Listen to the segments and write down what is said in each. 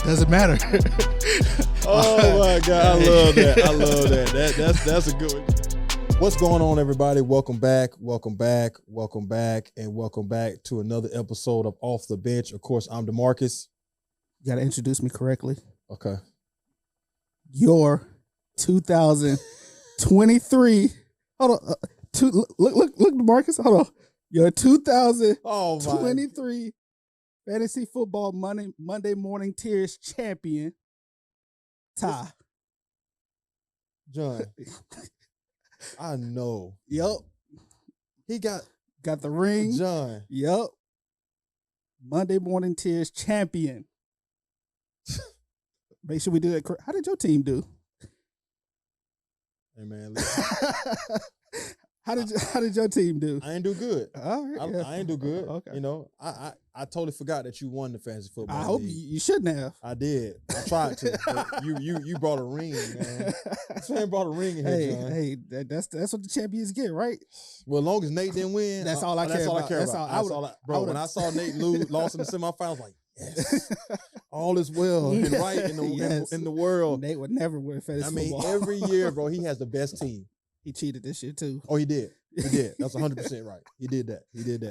doesn't matter. Oh my God, I love that. I love that. That's a good one. What's going on, everybody? Welcome back to another episode of Off the Bench. Of course, I'm DeMarcus. You gotta introduce me correctly. Okay. Your 2023. Hold on. Look, DeMarcus. Hold on. Your 2023 fantasy football Monday morning tiers champion, Ty. John. I know. Yep. He got the ring. John. Yep. Monday morning tiers champion. Make sure we do that correct. How did your team do? Hey man, How did your team do? I ain't do good. All right, yeah. I ain't do good. Okay. You know, I totally forgot that you won the fantasy football. I hope league. you shouldn't have. I did. I tried to. But you brought a ring, man. This man brought a ring in here, John. Hey, that's what the champions get, right? Well, as long as Nate didn't win, that's all I care about. Bro, when I saw Nate lost in the semifinals, I was like, yes, all is well and right in the world. Nate would never win fantasy football. Every year, bro, he has the best team. He cheated this year too. Oh, he did. He did. That's 100% right. He did that.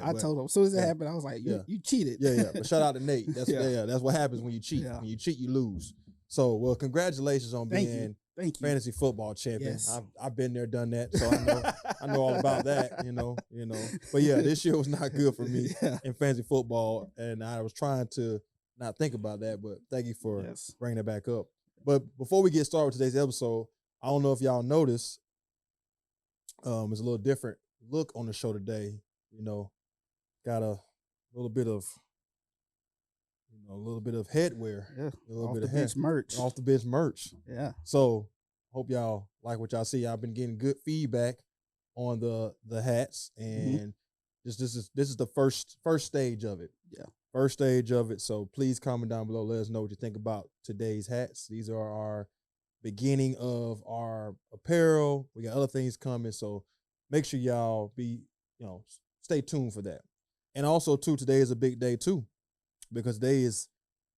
I told him as soon as it happened, I was like, you cheated. Yeah. But shout out to Nate. That's that's what happens when you cheat. Yeah. When you cheat, you lose. So, well, congratulations on being fantasy football champion. Yes. I've been there, done that. So I know all about that, you know. But yeah, this year was not good for me in fantasy football. And I was trying to not think about that, but thank you for bringing it back up. But before we get started with today's episode, I don't know if y'all noticed, it's a little different look on the show today. Got a little bit of headwear. Yeah. A little off bit the of bench merch. Off the bench merch. Yeah. So hope y'all like what y'all see. I've been getting good feedback on the hats, and this is the first stage of it. Yeah. First stage of it. So please comment down below. Let us know what you think about today's hats. These are our beginning of our apparel. We got other things coming, so make sure y'all stay tuned for that. And also too, today is a big day too, because today is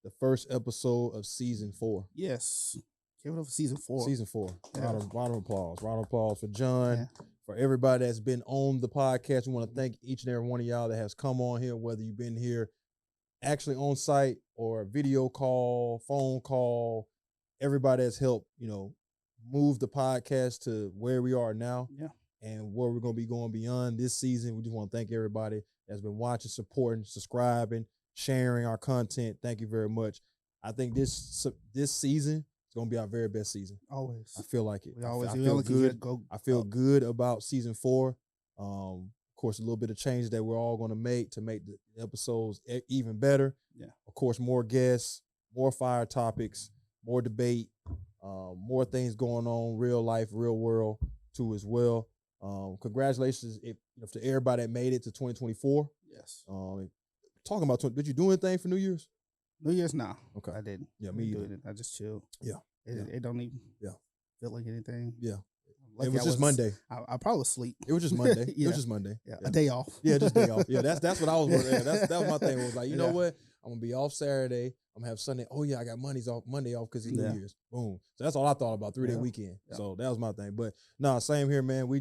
the first episode of season 4. Yes. Give it up for season 4. Season 4. Yeah. Round of applause. Round of applause for John, for everybody that's been on the podcast. We want to thank each and every one of y'all that has come on here, whether you've been here actually on site or video call, phone call. Everybody has helped, move the podcast to where we are now. Yeah. And where we're going to be going beyond this season. We just want to thank everybody that's been watching, supporting, subscribing, sharing our content. Thank you very much. I think this season is going to be our very best season. Always. I feel like it. We always I feel good. I feel up. good about season 4. Of course, a little bit of changes that we're all going to make the episodes even better. Yeah. Of course, more guests, more fire topics, more debate, more things going on, real life, real world too as well. Congratulations to everybody that made it to 2024. Yes. Talking about did you do anything for New Year's? New Year's now. Okay. I didn't. Yeah, me either. I just chilled. Yeah. It don't even feel like anything. Yeah. Like it was just Monday. I probably was asleep. It was just Monday. It was just Monday. Yeah. A day off. Yeah, just day off. Yeah, that's what I was. That was my thing. It was like, you know what? I'm gonna be off Saturday. I'm gonna have Sunday. Oh yeah, I got Monday off because it's New Year's. Boom. So that's all I thought about. 3-day weekend. Yeah. So that was my thing. But no, same here, man. Me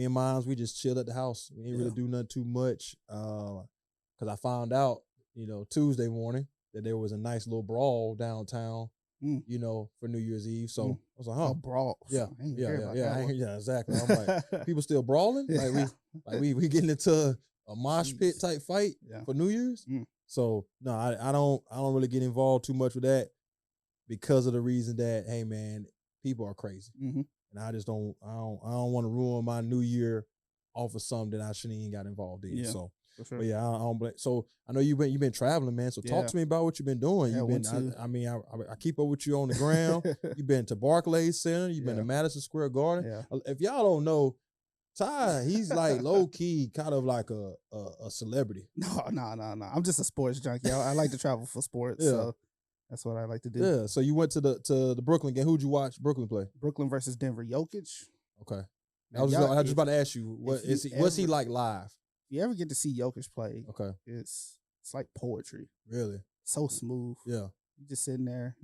and Miles, we just chilled at the house. We didn't really do nothing too much. Because I found out, Tuesday morning that there was a nice little brawl downtown, for New Year's Eve. So I was like, a brawl. Yeah, exactly. I'm like, people still brawling? Like we getting into a mosh pit type fight for New Year's? So no, I don't really get involved too much with that because of the reason that, hey man, people are crazy. Mm-hmm. And I just don't want to ruin my New Year off of something that I shouldn't even got involved in. Yeah, so, sure. But yeah, I don't blame. So I know you've been traveling, man. So talk to me about what you've been doing. Yeah, I keep up with you on the ground. You've been to Barclays Center. You've been to Madison Square Garden. Yeah. If y'all don't know, Ty, he's like low key, kind of like a celebrity. No. I'm just a sports junkie. I like to travel for sports. So that's what I like to do. Yeah. So you went to the Brooklyn game. Who'd you watch Brooklyn play? Brooklyn versus Denver. Jokic. Okay. I was just about to ask you, what's he like live? If you ever get to see Jokic play, okay, it's it's like poetry. Really? So smooth. Yeah. You just sitting there,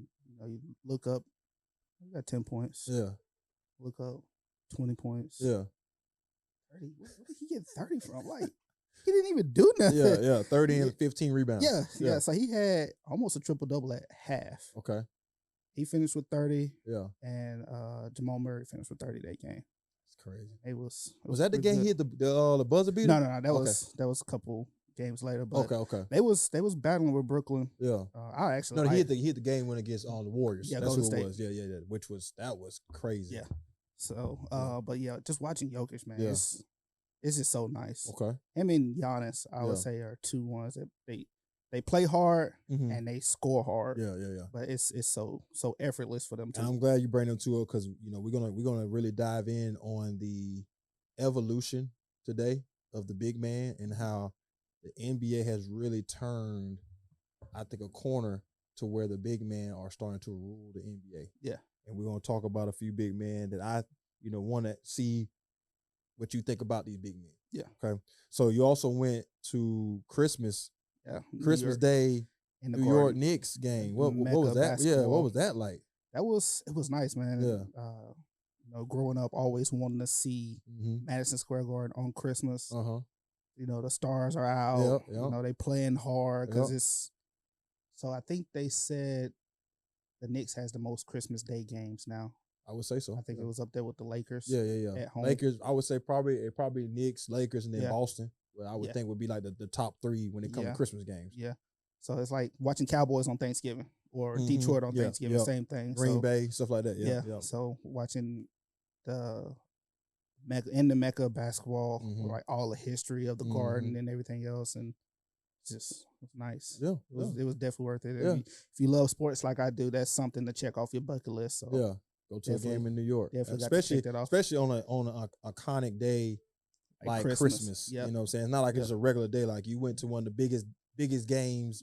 you look up, you got 10 points. Yeah. Look up, 20 points. Yeah. 30. Where did he get 30 from? Like, he didn't even do nothing. Yeah. 30 and 15 rebounds. Yeah. So he had almost a triple-double at half. Okay. He finished with 30. Yeah. And Jamal Murray finished with 30 that game. It's crazy. It was that the game good. he hit the buzzer beater? No. That was a couple games later. But okay. They was battling with Brooklyn. Yeah. I actually he hit the game when against the Warriors. Yeah, that's Golden who State. it was. Yeah. That was crazy. Yeah. So but yeah, just watching Jokic, man, Yeah. it's just so nice. Okay. Him and Giannis, I would say, are two ones that they play hard and they score hard. Yeah. But it's so effortless for them too. And I'm glad you bring them two up because we're gonna really dive in on the evolution today of the big man and how the NBA has really turned, I think, a corner to where the big men are starting to rule the NBA. Yeah. And we're gonna talk about a few big men that I want to see what you think about these big men. Yeah. Okay. So you also went to Christmas New Day in the New York Knicks game. What was that? Basketball. Yeah, what was that like? It was nice, man. Yeah. Growing up, always wanting to see Madison Square Garden on Christmas. The stars are out. Yep. They playing hard because it's. So I think they said the Knicks has the most Christmas Day games now. I would say so. I think it was up there with the Lakers. Yeah. At home. Lakers, I would say probably Knicks, Lakers, and then Boston. What I would think would be like the top three when it comes to Christmas games. Yeah. So it's like watching Cowboys on Thanksgiving or Detroit on Thanksgiving, same thing. Green Bay, stuff like that. Yeah. So watching the Mecca basketball, like all the history of the garden and everything else, and just it was nice. Yeah. It was definitely worth it. Yeah. If you love sports like I do, that's something to check off your bucket list. So go to a game in New York, especially on an iconic day like Christmas. Yep. You know what I'm saying? It's not like it's a regular day. Like you went to one of the biggest games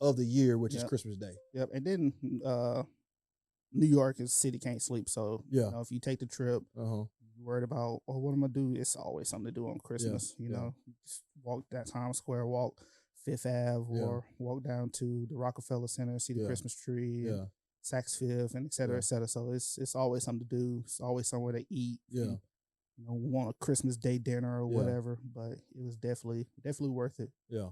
of the year, which is Christmas Day. Yep. And then New York is city can't sleep. So if you take the trip, you're worried about what I'm gonna do. It's always something to do on Christmas. Just walk that Times Square, walk Fifth Ave, or walk down to the Rockefeller Center, see the Christmas tree. Saks Fifth, and et cetera, et cetera. So it's always something to do. It's always somewhere to eat. Yeah. Want a Christmas Day dinner or whatever, but it was definitely worth it. Yeah.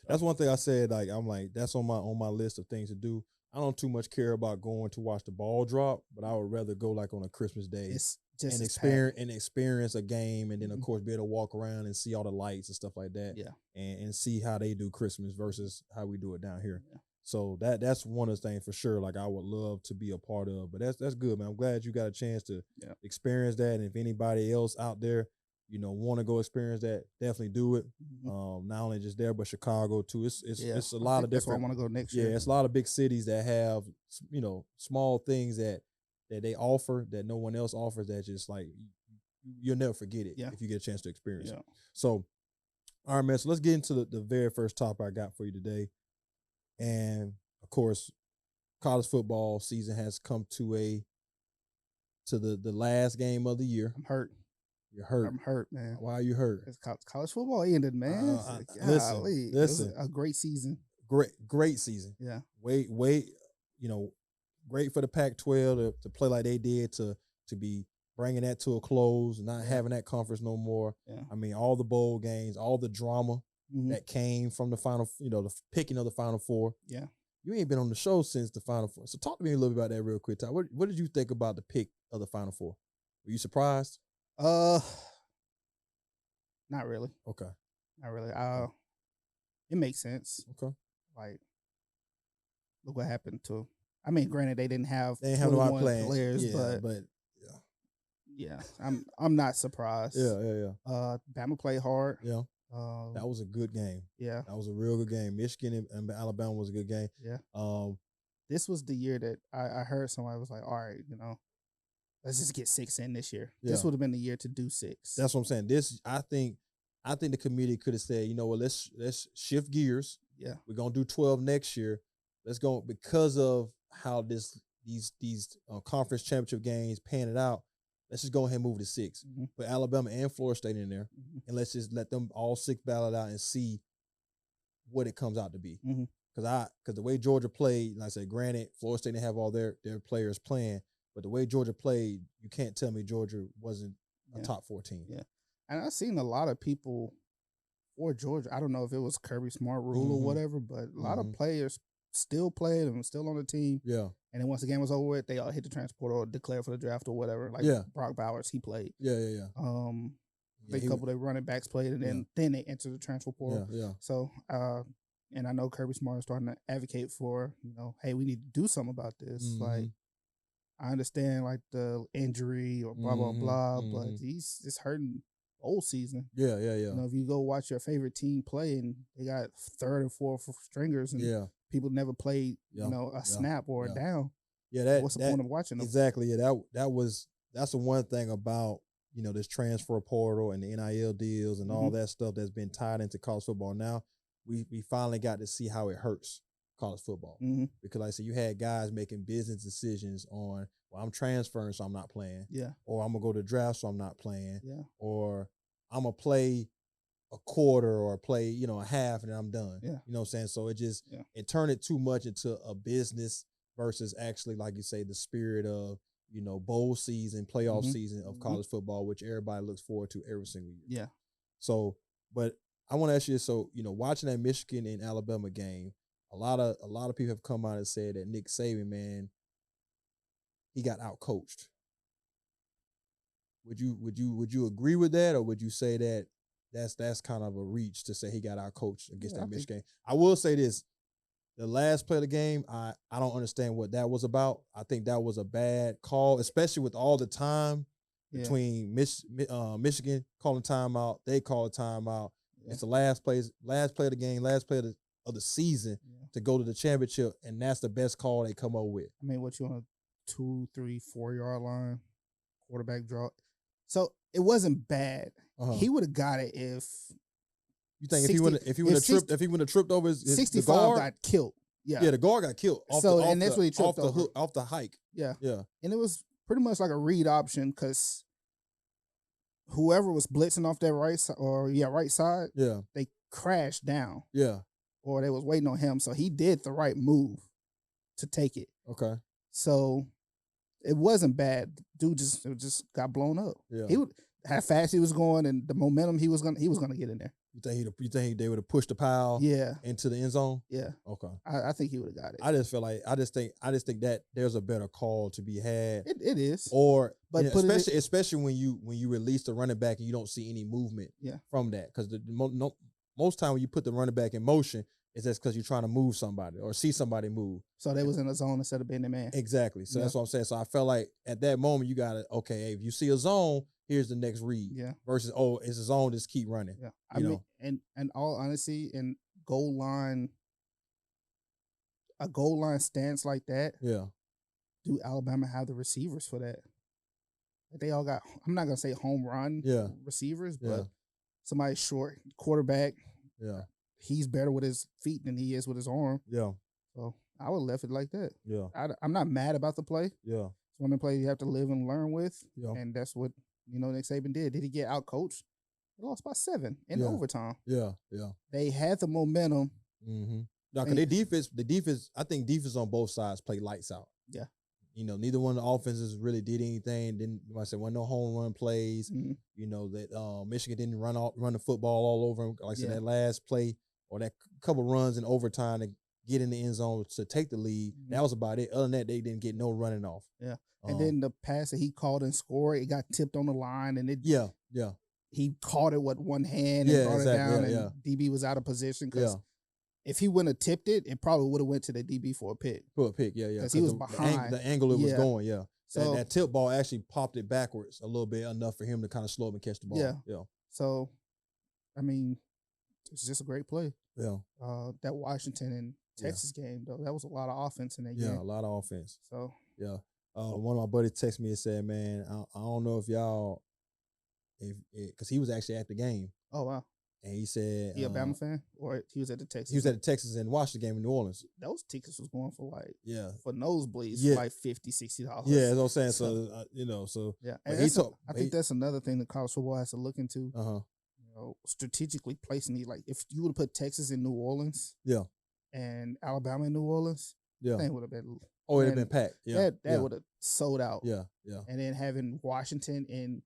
That's one thing I said, I'm like, that's on my list of things to do. I don't too much care about going to watch the ball drop, but I would rather go like on a Christmas Day and experience a game, and then of course be able to walk around and see all the lights and stuff like that. Yeah. And see how they do Christmas versus how we do it down here. Yeah. So that's one of the things for sure. Like I would love to be a part of, but that's good, man. I'm glad you got a chance to experience that. And if anybody else out there, want to go experience that, definitely do it. Not only just there, but Chicago too. It's a lot of different. That's where I want to go next year. Yeah, it's a lot of big cities that have small things that they offer that no one else offers. That just like you'll never forget it if you get a chance to experience it. So, all right, man. So let's get into the very first topic I got for you today. And of course, college football season has come to the last game of the year. I'm hurt. You're hurt. I'm hurt, man. Why are you hurt? It's college football ended, man. Listen. It was a great season. Great season. Yeah. Wait. Great for the Pac-12 to play like they did, to be bringing that to a close, not having that conference no more. Yeah. I mean, all the bowl games, all the drama that came from the final, the picking of the Final Four. Yeah. You ain't been on the show since the Final Four. So talk to me a little bit about that real quick, Ty. What did you think about the pick of the Final Four? Were you surprised? Not really. Okay. Not really. It makes sense. Okay. Like, look what happened to. I mean, granted, they didn't have no players, but yeah, I'm not surprised. Yeah. Bama played hard. Yeah. That was a good game. Yeah. That was a real good game. Michigan and Alabama was a good game. Yeah. This was the year that I heard somebody was like, all right, let's just get 6 in this year. Yeah. This would have been the year to do 6. That's what I'm saying. I think the committee could have said, let's shift gears. Yeah. We're gonna do 12 next year. Let's go, because of how these conference championship games pan it out. Let's just go ahead and move to 6. Put Alabama and Florida State in there, and let's just let them all 6 battle it out and see what it comes out to be. Mm-hmm. Because the way Georgia played, like I said, granted, Florida State didn't have all their players playing, but the way Georgia played, you can't tell me Georgia wasn't a top 14. Yeah. And I've seen a lot of people for Georgia. I don't know if it was Kirby Smart rule or whatever, but a lot of players still played and still on the team. Yeah. And then once the game was over with, they all hit the transport or declare for the draft or whatever. Like Brock Bowers, he played. Yeah. A couple of their running backs played, and then they entered the transfer portal. Yeah. So, and I know Kirby Smart is starting to advocate for, hey, we need to do something about this. Like, I understand like the injury or blah blah blah, but it's hurting bowl season. Yeah. If you go watch your favorite team play and they got third and fourth stringers and people never played, a snap or a down. Yeah, what's the point of watching them? Exactly. Yeah, that's the one thing about this transfer portal and the NIL deals and all that stuff that's been tied into college football. Now we finally got to see how it hurts college football because, like I said, you had guys making business decisions on, well, I'm transferring, so I'm not playing. Yeah. Or I'm gonna go to draft, so I'm not playing. Yeah. Or I'm gonna play a quarter or play, a half, and then I'm done. Yeah. You know what I'm saying? So it just it turned it too much into a business versus actually, like you say, the spirit of bowl season, playoff season of college football, which everybody looks forward to every single year. Yeah. So, but I want to ask you, so watching that Michigan and Alabama game, a lot of people have come out and said that Nick Saban, man, he got outcoached. Would you agree with that, or would you say that that's kind of a reach to say he got outcoached against that Michigan game? I will say this. The last play of the game, I don't understand what that was about. I think that was a bad call, especially with all the time between Michigan calling timeout, they call a timeout. Yeah. It's the last play of the game, last play of the season to go to the championship, and that's the best call they come up with. I mean, what you on a 2, 3, 4 yard line, quarterback draw. So it wasn't bad. He would have got it if. You think if he would have tripped over his 65 the guard, got killed. Yeah. Yeah, the guard got killed. And that's what he tripped over. Off the hike. Yeah. Yeah. And it was pretty much like a read option because whoever was blitzing off that right side, they crashed down. Yeah. Or they was waiting on him. So he did the right move to take it. Okay. So it wasn't bad. Dude just got blown up. Yeah. He would how fast he was going and the momentum he was gonna get in there. You think they would have pushed the pile into the end zone? Yeah. Okay. I think he would have got it. I just feel like I just think that there's a better call to be had. It is. But especially when you release the running back and you don't see any movement from that. Because most time when you put the running back in motion, it's just because you're trying to move somebody or see somebody move. So they was in a zone instead of being the man. Exactly. So that's what I'm saying. So I felt like at that moment you got to, hey, if you see a zone, here's the next read. Yeah. Versus, it's a zone, just keep running. Yeah. I mean, and all honesty, in a goal line stance like that, do Alabama have the receivers for that? They all got, I'm not going to say home run receivers, but somebody short, quarterback. Yeah. He's better with his feet than he is with his arm. Yeah. So I would have left it like that. Yeah. I'm not mad about the play. Yeah. It's one of the plays you have to live and learn with. Yeah. And that's what, Nick Saban did. Did he get outcoached? They lost by 7 in overtime. Yeah. Yeah. They had the momentum. Mm-hmm. No, because the defense, I think defense on both sides played lights out. Yeah. Neither one of the offenses really did anything. Didn't, like I said, no home run plays. Mm-hmm. That Michigan didn't run the football all over them. Like I said, that last play or that couple runs in overtime to get in the end zone to take the lead. Mm-hmm. That was about it. Other than that, they didn't get no running off. Yeah. And then the pass that he called and scored, it got tipped on the line, and he caught it with one hand and brought it down, and DB was out of position because if he wouldn't have tipped it, it probably would have went to the DB for a pick. For a pick, yeah. Because he was behind. The angle it was going, So that tip ball actually popped it backwards a little bit, enough for him to kind of slow up and catch the ball. Yeah. So, I mean, it's just a great play. Yeah. That Washington and Texas game, though, that was a lot of offense in that game. Yeah, a lot of offense. So, yeah. One of my buddies texted me and said, man, I don't know if y'all, because he was actually at the game. Oh, wow. And he said, he a Bama fan? Or he was at the Texas? He was at the Texas and watched the game in New Orleans. Those tickets was going for for nosebleeds, for like $50, $60. Yeah, that's what I'm saying. So, Yeah. And I think that's another thing that college football has to look into. strategically placing it. Like if you would have put Texas in New Orleans, and Alabama in New Orleans, thing would have been. Oh, it'd have been packed. Yeah, that would have sold out. Yeah. And then having Washington in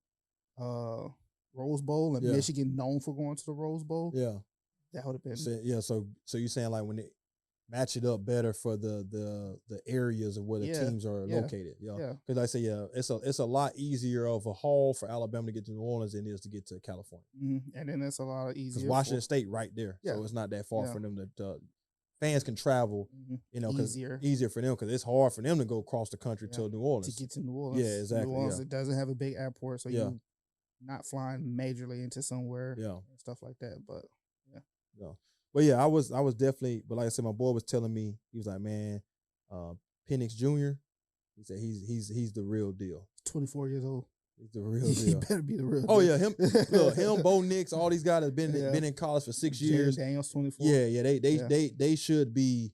Rose Bowl and Michigan known for going to the Rose Bowl. Yeah, that would have been. So you're saying like when they match it up better for the areas of where the teams are located. Yeah, because I say it's a lot easier of a haul for Alabama to get to New Orleans than it is to get to California. Mm-hmm. And then it's a lot easier because Washington State right there, so it's not that far for them to. Fans can travel, easier for them because it's hard for them to go across the country to New Orleans. To get to New Orleans. Yeah, exactly. New Orleans, it doesn't have a big airport, so you're not flying majorly into somewhere and stuff like that. But, But, I was definitely, but like I said, my boy was telling me, he was like, man, Penix Jr., he said he's the real deal. 24 years old. He's the real deal. He better be the real deal. Oh, yeah. Him, Bo Nix, all these guys have been in college for 6 years. Daniels, 24. Yeah. They should be,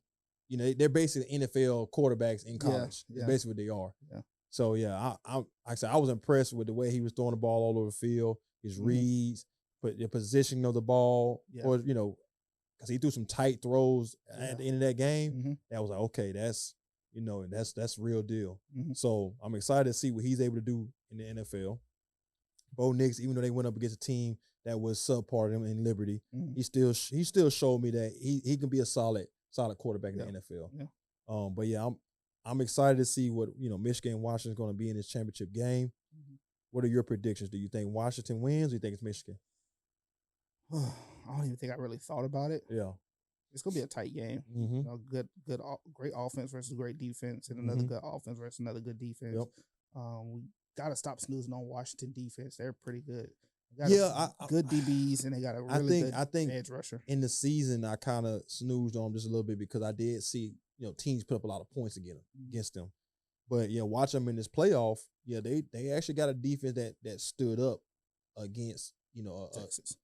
they're basically NFL quarterbacks in college. That's basically what they are. Yeah. So, like I said, I was impressed with the way he was throwing the ball all over the field, his reads, the positioning of the ball, or, because he threw some tight throws at the end of that game. Mm-hmm. That was like, okay, that's real deal. Mm-hmm. So I'm excited to see what he's able to do in the NFL. Bo Nix, even though they went up against a team that was subpar to them in Liberty, he still showed me that he can be a solid quarterback in the NFL. Yeah. But I'm excited to see what Michigan and Washington is going to be in this championship game. Mm-hmm. What are your predictions? Do you think Washington wins, or do you think it's Michigan? I don't even think I really thought about it. Yeah. It's gonna be a tight game. Mm-hmm. Great offense versus great defense, and another good offense versus another good defense. Yep. We gotta stop snoozing on Washington defense. They're pretty good. Good DBs, and they got a really good edge rusher. In the season, I kind of snoozed on them just a little bit because I did see teams put up a lot of points against them. But watch them in this playoff. They actually got a defense that stood up against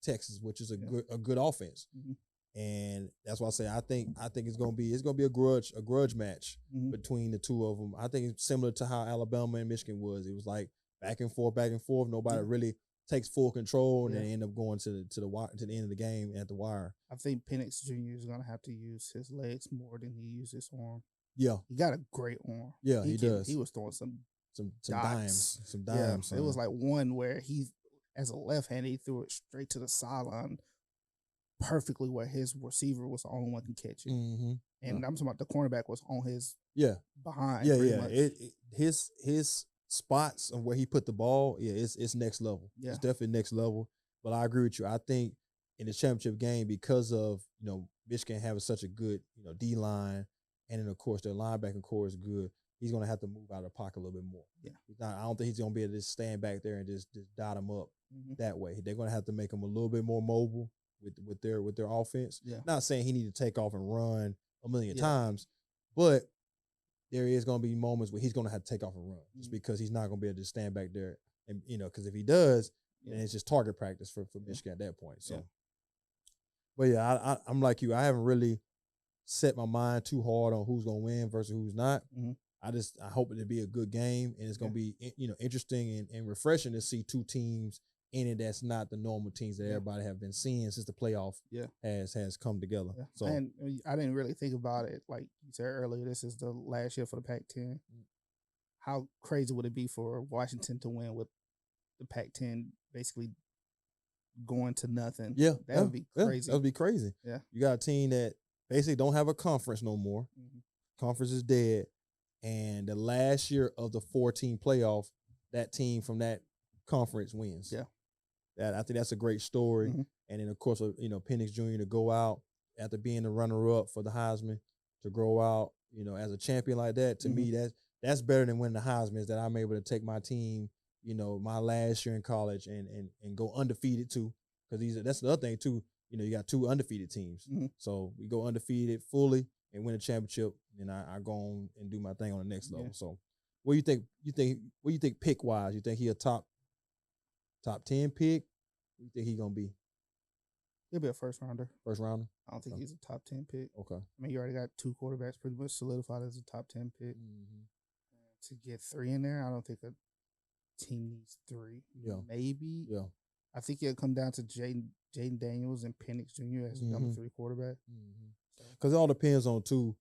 Texas, which is a good offense. Mm-hmm. And that's why I say I think it's gonna be a grudge match between the two of them. I think it's similar to how Alabama and Michigan was. It was like back and forth. Nobody really takes full control, and then end up going to the end of the game at the wire. I think Penix Jr. is gonna have to use his legs more than he uses his arm. Yeah, he got a great arm. Yeah, he does. He was throwing some dimes. Yeah, it was like one where he, as a left-hander, he threw it straight to the sideline perfectly where his receiver was the only one can catch it. Mm-hmm. And I'm talking about the cornerback was on his behind. Yeah. His spots of where he put the ball, it's next level. Yeah. It's definitely next level. But I agree with you. I think in the championship game, because of Michigan having such a good D line, and then of course their linebacking core is good, he's gonna have to move out of the pocket a little bit more. Yeah. I don't think he's gonna be able to just stand back there and just dot him up that way. They're gonna have to make him a little bit more mobile with their offense. Yeah. Not saying he need to take off and run a million times, but there is going to be moments where he's going to have to take off and run just because he's not going to be able to stand back there. And, because if he does, then it's just target practice for Michigan at that point. So, but I'm like you. I haven't really set my mind too hard on who's going to win versus who's not. Mm-hmm. I hope it'll be a good game, and it's going to be, interesting and refreshing to see two teams in it that's not the normal teams that everybody have been seeing since the playoff has come together. Yeah. So, and I didn't really think about it. Like you said earlier, this is the last year for the Pac-10. How crazy would it be for Washington to win with the Pac-10 basically going to nothing? Yeah. That would be crazy. That would be crazy. Yeah. You got a team that basically don't have a conference no more. Mm-hmm. Conference is dead. And the last year of the 4-team playoff, that team from that conference wins. Yeah. I think that's a great story. Mm-hmm. And then, of course, Penix Jr. to go out after being the runner-up for the Heisman, to grow out, as a champion like that, to me, that's better than winning the Heisman, is that I'm able to take my team, my last year in college and go undefeated too. Because that's the other thing too. You got 2 undefeated teams. Mm-hmm. So we go undefeated fully and win a championship, and I go on and do my thing on the next level. So what do you think? What do you think pick-wise? You think he a top 10 pick? What do you think he gonna be? He'll be a first rounder. First rounder? I don't think he's a top 10 pick. Okay. I mean, you already got 2 quarterbacks pretty much solidified as a top 10 pick. Mm-hmm. To get 3 in there, I don't think a team needs 3. Yeah. Maybe. Yeah. I think it'll come down to Jaden Daniels and Penix Jr. as number 3 quarterback. Because it all depends on too,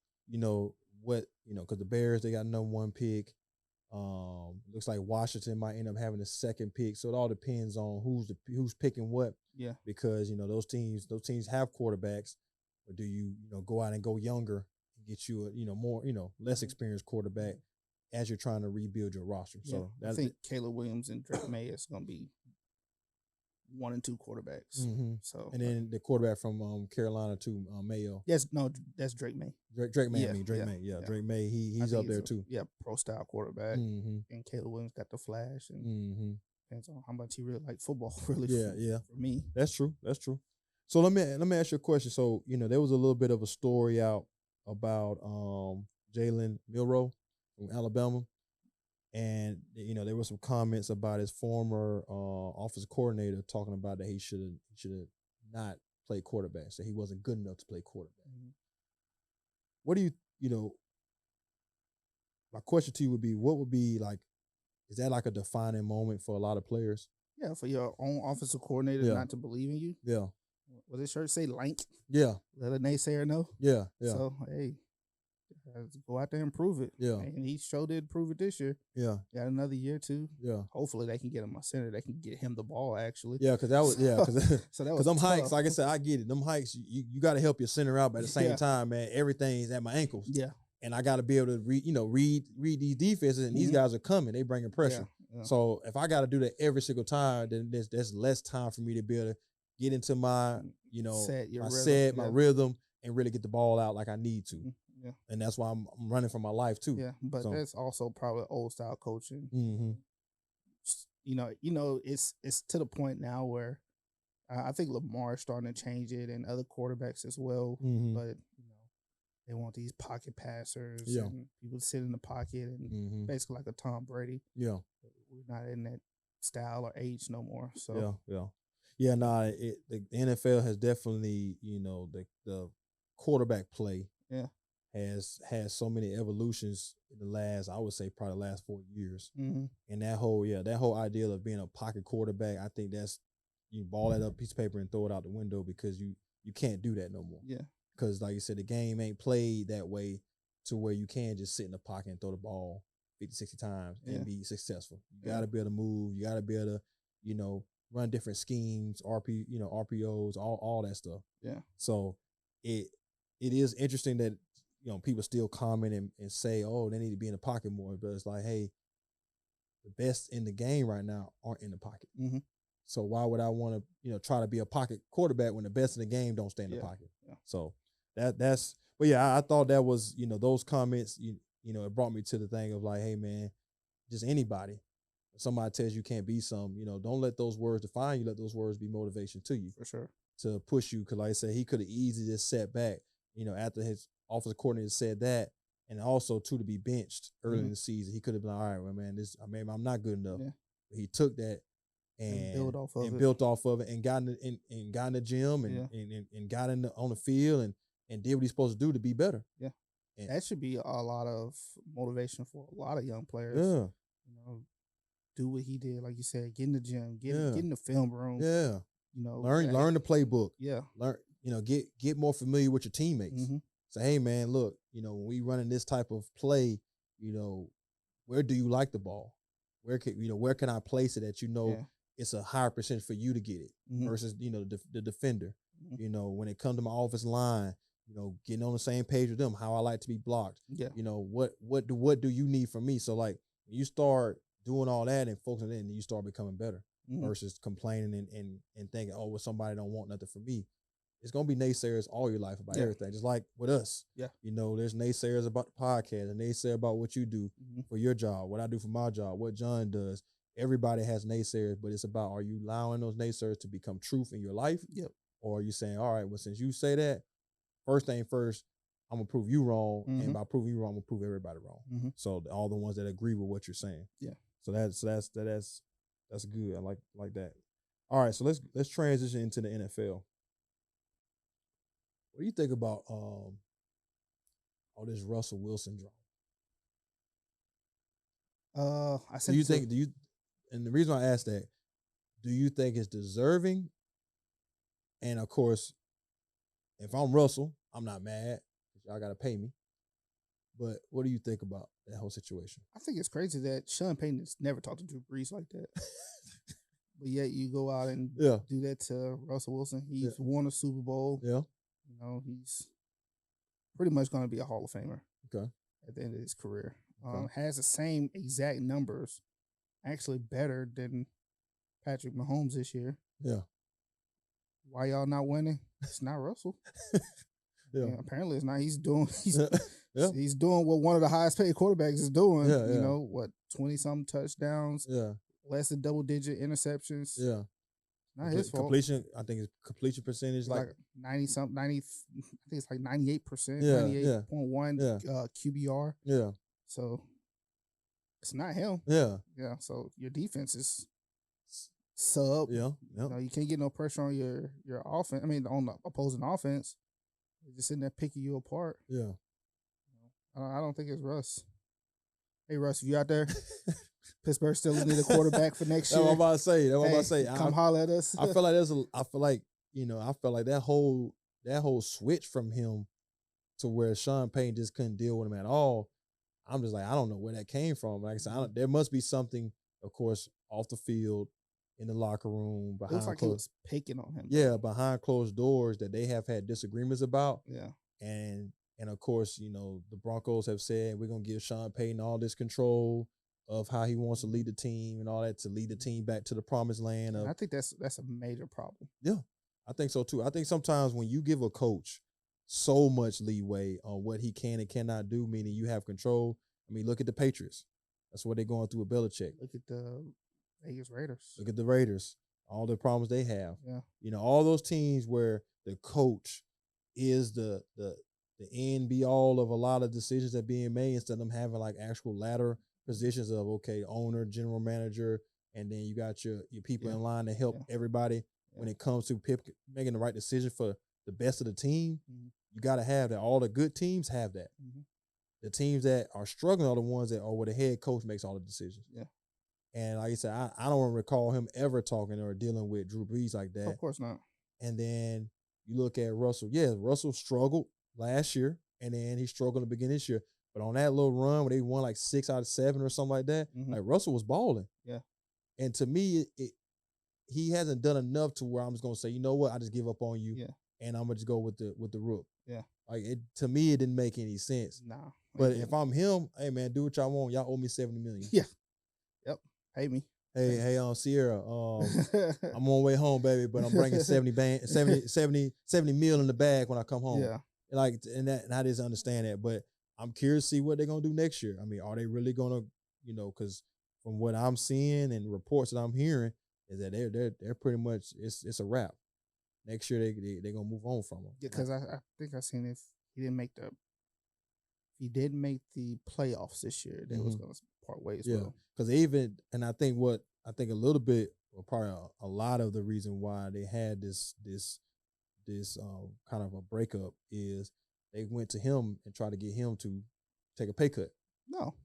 what because the Bears, they got number 1 pick. Looks like Washington might end up having the 2nd pick, so it all depends on who's picking what. Yeah, because those teams have quarterbacks, or do you go out and go younger and get you a more less experienced quarterback as you're trying to rebuild your roster. Yeah. So I think Caleb Williams and Drake May is going to be 1 and 2 quarterbacks. So and then the quarterback from Carolina too, Mayo. Yes, no, that's Drake May. Drake May, Drake May. Yeah, Drake May. He's up there too. Yeah, pro style quarterback. And Caleb Williams got the flash, and depends on how much he really like football. Really, for me, that's true. So let me ask you a question. So there was a little bit of a story out about Jalen Milroe from Alabama. And there were some comments about his former offensive coordinator talking about that he should have not played quarterback, so he wasn't good enough to play quarterback. What do my question to you would be, what would be like, is that like a defining moment for a lot of players? Yeah, for your own offensive coordinator not to believe in you. Yeah. Was his shirt say lank? Yeah. Let a naysayer know. Yeah. So hey, go out there and prove it. Yeah. And he sure did prove it this year. Yeah. Got another year too. Yeah. Hopefully they can get him a center. They can get him the ball actually. Yeah, because that was because them tough. hikes, like I said, I get it. Them hikes, you got to help your center out, but at the same time, man, everything's at my ankles. Yeah. And I got to be able to read these defenses, and these guys are coming. They bringing pressure. Yeah. So if I got to do that every single time, then there's less time for me to be able to get into my my rhythm, and really get the ball out like I need to. Yeah. And that's why I'm running for my life too. Yeah, but that's also probably old style coaching. It's to the point now where I think Lamar's starting to change it, and other quarterbacks as well. But they want these pocket passers and people to sit in the pocket and basically like a Tom Brady. Yeah, we're not in that style or age no more. So the NFL has definitely the quarterback play. Yeah. Has so many evolutions in the last, I would say, probably the last 4 years. And that whole idea of being a pocket quarterback, I think that's, you ball that up piece of paper and throw it out the window, because you can't do that no more. Yeah. Because like you said, the game ain't played that way to where you can just sit in the pocket and throw the ball 50, 60 times and be successful. You got to be able to move. You got to be able to, run different schemes, RPOs, all that stuff. Yeah. So it is interesting that, people still comment and say, oh, they need to be in the pocket more. But it's like, hey, the best in the game right now aren't in the pocket. So why would I want to, try to be a pocket quarterback when the best in the game don't stay in the pocket? Yeah. So but yeah, I thought that was, those comments, it brought me to the thing of like, hey, man, just anybody. If somebody tells you can't be something, don't let those words define you. Let those words be motivation to you. For sure. To push you. Because like I said, he could have easily just sat back, after his offensive coordinator said that, and also too, to be benched early in the season. He could have been like, all right, well, man, I'm not good enough. Yeah. But he took that and built off of it and got in the gym and got on the field and did what he's supposed to do to be better. Yeah. And that should be a lot of motivation for a lot of young players. Yeah. Do what he did, like you said, get in the gym, get in the film room. Yeah. Learn the playbook. Yeah. Learn, get more familiar with your teammates. Say, hey, man, look, when we running this type of play, where do you like the ball? Where can I place it that it's a higher percentage for you to get it versus the defender. When it comes to my offensive line, getting on the same page with them, how I like to be blocked. Yeah. What do you need from me? So like when you start doing all that and focusing on it, and you start becoming better versus complaining and thinking, oh, well, somebody don't want nothing from me. It's going to be naysayers all your life about everything, just like with us. Yeah. There's naysayers about the podcast, and naysayers about what you do for your job, what I do for my job, what John does. Everybody has naysayers, but it's about, are you allowing those naysayers to become truth in your life? Yep. Or are you saying, all right, well, since you say that, first thing first, I'm going to prove you wrong, and by proving you wrong, I'm going to prove everybody wrong. So all the ones that agree with what you're saying. Yeah. So that's good. I like that. All right, so let's transition into the NFL. What do you think about all this Russell Wilson drama? I said, and the reason I asked that, do you think it's deserving? And of course, if I'm Russell, I'm not mad. Y'all got to pay me. But what do you think about that whole situation? I think it's crazy that Sean Payton has never talked to Drew Brees like that. But yet you go out and do that to Russell Wilson. He's won a Super Bowl. Yeah. You know, he's pretty much going to be a Hall of Famer. Okay. At the end of his career. Has the same exact numbers, actually better than Patrick Mahomes this year. Yeah. Why y'all not winning? It's not Russell. Yeah. Apparently it's not. He's doing what one of the highest paid quarterbacks is doing. Yeah, you know, what, 20-something touchdowns. Yeah. Less than double-digit interceptions. Yeah. Not his fault. Completion, I think it's completion percentage like 90-something, 90, I think it's like 98%, yeah, 98.1 QBR. Yeah. So it's not him. Yeah. Yeah. So your defense is sub. Yeah. You know, you can't get no pressure on your offense. I mean, on the opposing offense. They're just sitting there picking you apart. Yeah. I don't think it's Russ. Hey, Russ, if you out there, Pittsburgh still need a quarterback for next year. That's what I'm about to say. Come holler at us. I feel like that whole switch from him to where Sean Payton just couldn't deal with him at all. I'm just like, I don't know where that came from. Like I said, there must be something, of course, off the field, in the locker room, behind. It looks like he was picking on him. Yeah, behind closed doors that they have had disagreements about. Yeah, and of course, you know, the Broncos have said we're gonna give Sean Payton all this control of how he wants to lead the team and all that to lead the team back to the promised land. I think that's a major problem. Yeah, I think so too. I think sometimes when you give a coach so much leeway on what he can and cannot do, meaning you have control. I mean, look at the Patriots. That's what they're going through with Belichick. Look at the Vegas Raiders. Look at the Raiders. All the problems they have. Yeah. You know, all those teams where the coach is the end be all of a lot of decisions that are being made instead of them having like actual ladder positions of, okay, owner, general manager, and then you got your people in line to help everybody when it comes to making the right decision for the best of the team. Mm-hmm. You got to have that. All the good teams have that. Mm-hmm. The teams that are struggling are the ones that are where the head coach makes all the decisions. Yeah. And like I said, I don't recall him ever talking or dealing with Drew Brees like that. Of course not. And then you look at Russell. Yeah, Russell struggled last year, and then he struggled at the beginning of this year. But on that little run where they won like 6 out of 7 or something like that, like Russell was balling. Yeah. And to me, he hasn't done enough to where I'm just gonna say, you know what, I just give up on you. Yeah. And I'm gonna just go with the rook. Yeah. Like to me, it didn't make any sense. Nah. But if I'm him, hey man, do what y'all want. Y'all owe me $70 million. Yeah. Yep. Pay me. Hey, Sierra, I'm on way home, baby, but I'm bringing 70 mil in the bag when I come home. Yeah. And I just understand that. But I'm curious to see what they're gonna do next year. I mean, are they really gonna, because from what I'm seeing and reports that I'm hearing is that they're pretty much it's a wrap. Next year they're gonna move on from him. Yeah, because I think I seen if he didn't make the playoffs this year, they was gonna part ways. Yeah, because I think a little bit, or probably a lot of the reason why they had this kind of a breakup is they went to him and tried to get him to take a pay cut. No,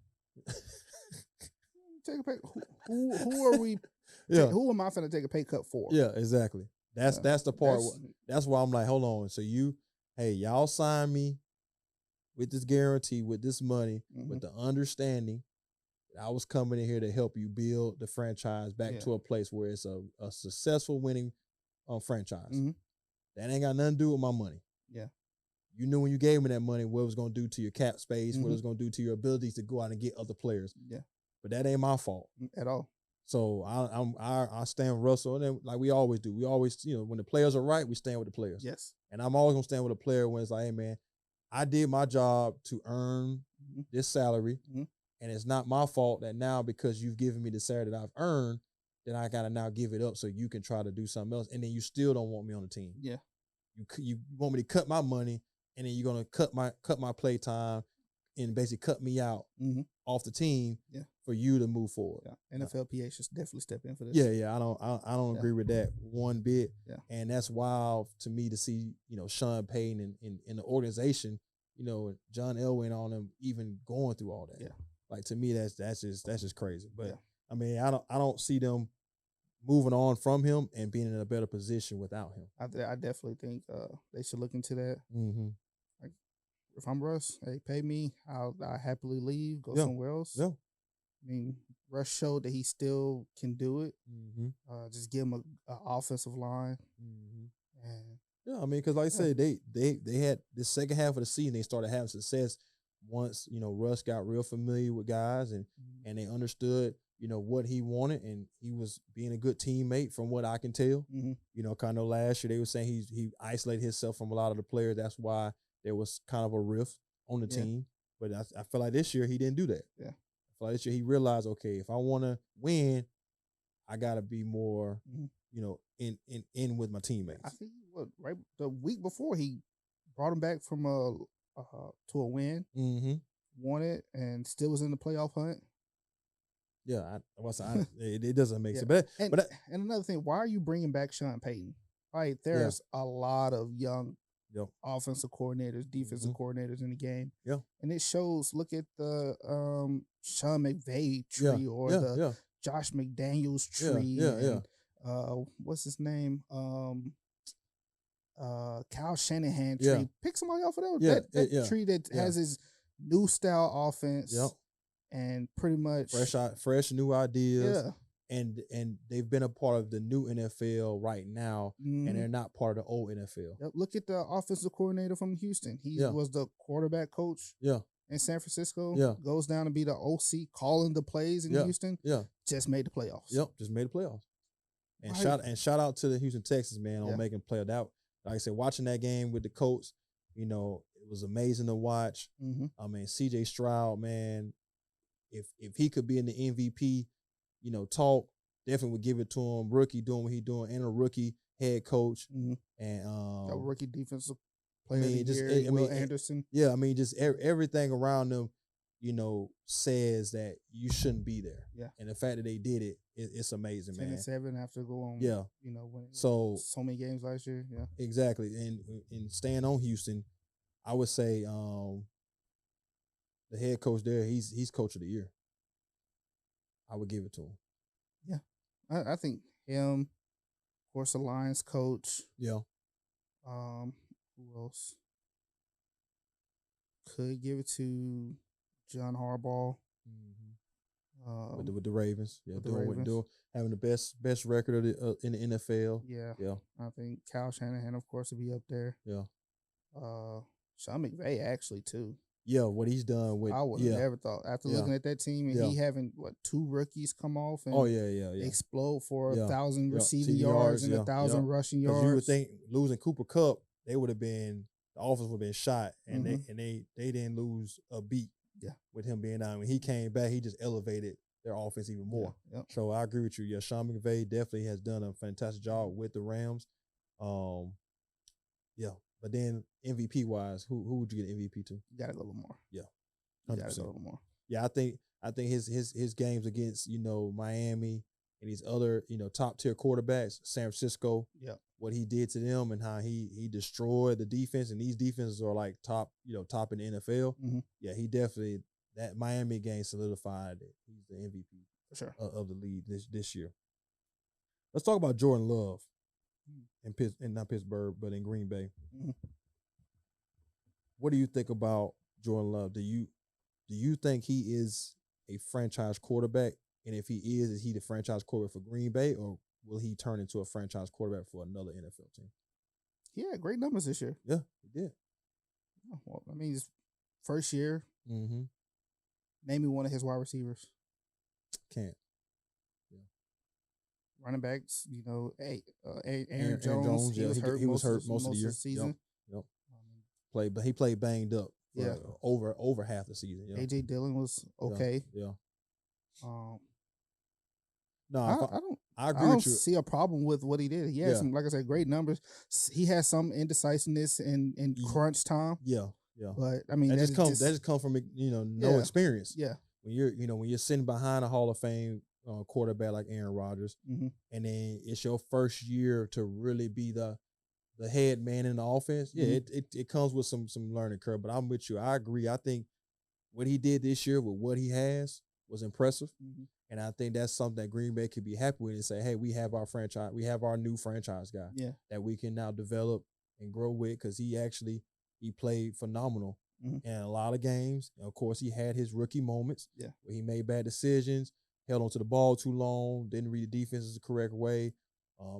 take a pay. Who are we? Yeah, who am I finna take a pay cut for? Yeah, exactly. That's the part. That's why I'm like, hold on. So y'all sign me with this guarantee, with this money, with the understanding that I was coming in here to help you build the franchise back to a place where it's a successful winning franchise. Mm-hmm. That ain't got nothing to do with my money. Yeah. You knew when you gave me that money what it was going to do to your cap space, what it was going to do to your abilities to go out and get other players. Yeah. But that ain't my fault. At all. So I stand with Russell, and then, like we always do. We always, when the players are right, we stand with the players. Yes. And I'm always gonna stand with a player when it's like, hey man, I did my job to earn this salary, and it's not my fault that now because you've given me the salary that I've earned, then I gotta now give it up so you can try to do something else, and then you still don't want me on the team. Yeah. You want me to cut my money, and then you're gonna cut my play time, and basically cut me out off the team. Yeah. For you to move forward. Yeah. NFLPA should definitely step in for this. Yeah. I don't agree with that one bit. Yeah. And that's wild to me to see, Sean Payton in the organization, John Elway and all them even going through all that. Yeah. Like to me, that's just crazy. But I mean, I don't see them moving on from him and being in a better position without him. I definitely think they should look into that. Mm-hmm. Like, if I'm Russ, hey, pay me. I'll happily leave, go somewhere else. Yeah. I mean, Russ showed that he still can do it. Mm-hmm. Just give him an offensive line. Mm-hmm. And yeah, I mean, because like I said, they had this second half of the season, they started having success once, Russ got real familiar with guys and they understood, what he wanted, and he was being a good teammate from what I can tell. Kind of last year they were saying he isolated himself from a lot of the players. That's why there was kind of a rift on the team. But I feel like this year he didn't do that. Yeah. I feel like this year he realized, okay, if I want to win, I got to be more, in with my teammates. I think right the week before he brought him back from to a win, won it, and still was in the playoff hunt. Yeah, it doesn't make sense. But another thing, why are you bringing back Sean Payton? Like, there's a lot of young offensive coordinators, defensive coordinators in the game. Yeah, and it shows. Look at the Sean McVay tree or the Josh McDaniels tree. What's his name? Kyle Shanahan tree. Yeah. Pick somebody off of that. That tree that has his new style offense. Yep. And pretty much fresh new ideas. Yeah. And they've been a part of the new NFL right now, and they're not part of the old NFL. Yep. Look at the offensive coordinator from Houston. He was the quarterback coach in San Francisco. Yeah. Goes down to be the OC, calling the plays in Houston. Yeah. Just made the playoffs. Yep. Just made the playoffs. And shout out to the Houston Texans, man, on making the playoff. That, like I said, watching that game with the Colts, it was amazing to watch. I mean, CJ Stroud, man, if he could be in the MVP, talk, definitely would give it to him. Rookie doing what he doing, and a rookie head coach, and a rookie defensive player of the year, Will Anderson. Yeah, I mean, just everything around them, says that you shouldn't be there. Yeah, and the fact that they did it, it's amazing, 10-7 after going. Yeah, winning so many games last year. Yeah, exactly. And staying on Houston, I would say the head coach there, he's coach of the year. I would give it to him. Yeah, I think him. Of course, the Lions coach. Yeah. Who else? Could give it to John Harbaugh. With the Ravens. Yeah, having the best record in the NFL. Yeah. Yeah. I think Kyle Shanahan, of course, will be up there. Yeah. Sean McVay actually too. Yeah, what he's done with. I would have never thought after looking at that team and he having 2 rookies come off and explode for 1,000 receiving yards and 1,000 rushing yards. You would think losing Cooper Kupp, the offense would have been shot, and they didn't lose a beat. Yeah, with him being down. When he came back, he just elevated their offense even more. Yeah. So I agree with you. Yeah, Sean McVay definitely has done a fantastic job with the Rams. But then MVP wise, who would you get MVP to? You gotta go a little more. Yeah, 100%. You gotta go a little more. Yeah, I think his games against Miami and these other top tier quarterbacks, San Francisco. Yeah, what he did to them and how he destroyed the defense, and these defenses are like top in the NFL. Yeah, he definitely, that Miami game solidified that he's the MVP for sure of the league this year. Let's talk about Jordan Love in not Pittsburgh, but in Green Bay. What do you think about Jordan Love? Do you think he is a franchise quarterback? And if he is he the franchise quarterback for Green Bay, or will he turn into a franchise quarterback for another NFL team? He had great numbers this year. Yeah, he did. Well, I mean, his first year. Name me one of his wide receivers. Can't. Yeah. Running backs, Aaron Jones. He was hurt most of the season. Yep. He played banged up. Over half the season. Yeah. AJ Dillon was okay. Yeah. I agree with you. See a problem with what he did. He had some, like I said, great numbers. He has some indecisiveness in crunch time. Yeah. But I mean, that just comes from no experience. Yeah. When you're sitting behind a Hall of Fame quarterback like Aaron Rodgers, and then it's your first year to really be the head man in the offense. Yeah, it comes with some learning curve. But I'm with you. I agree. I think what he did this year with what he has was impressive. And I think that's something that Green Bay could be happy with and say, hey, we have our franchise, we have our new franchise guy that we can now develop and grow with, because he played phenomenal in a lot of games. And of course, he had his rookie moments where he made bad decisions, held onto the ball too long, didn't read the defenses the correct way,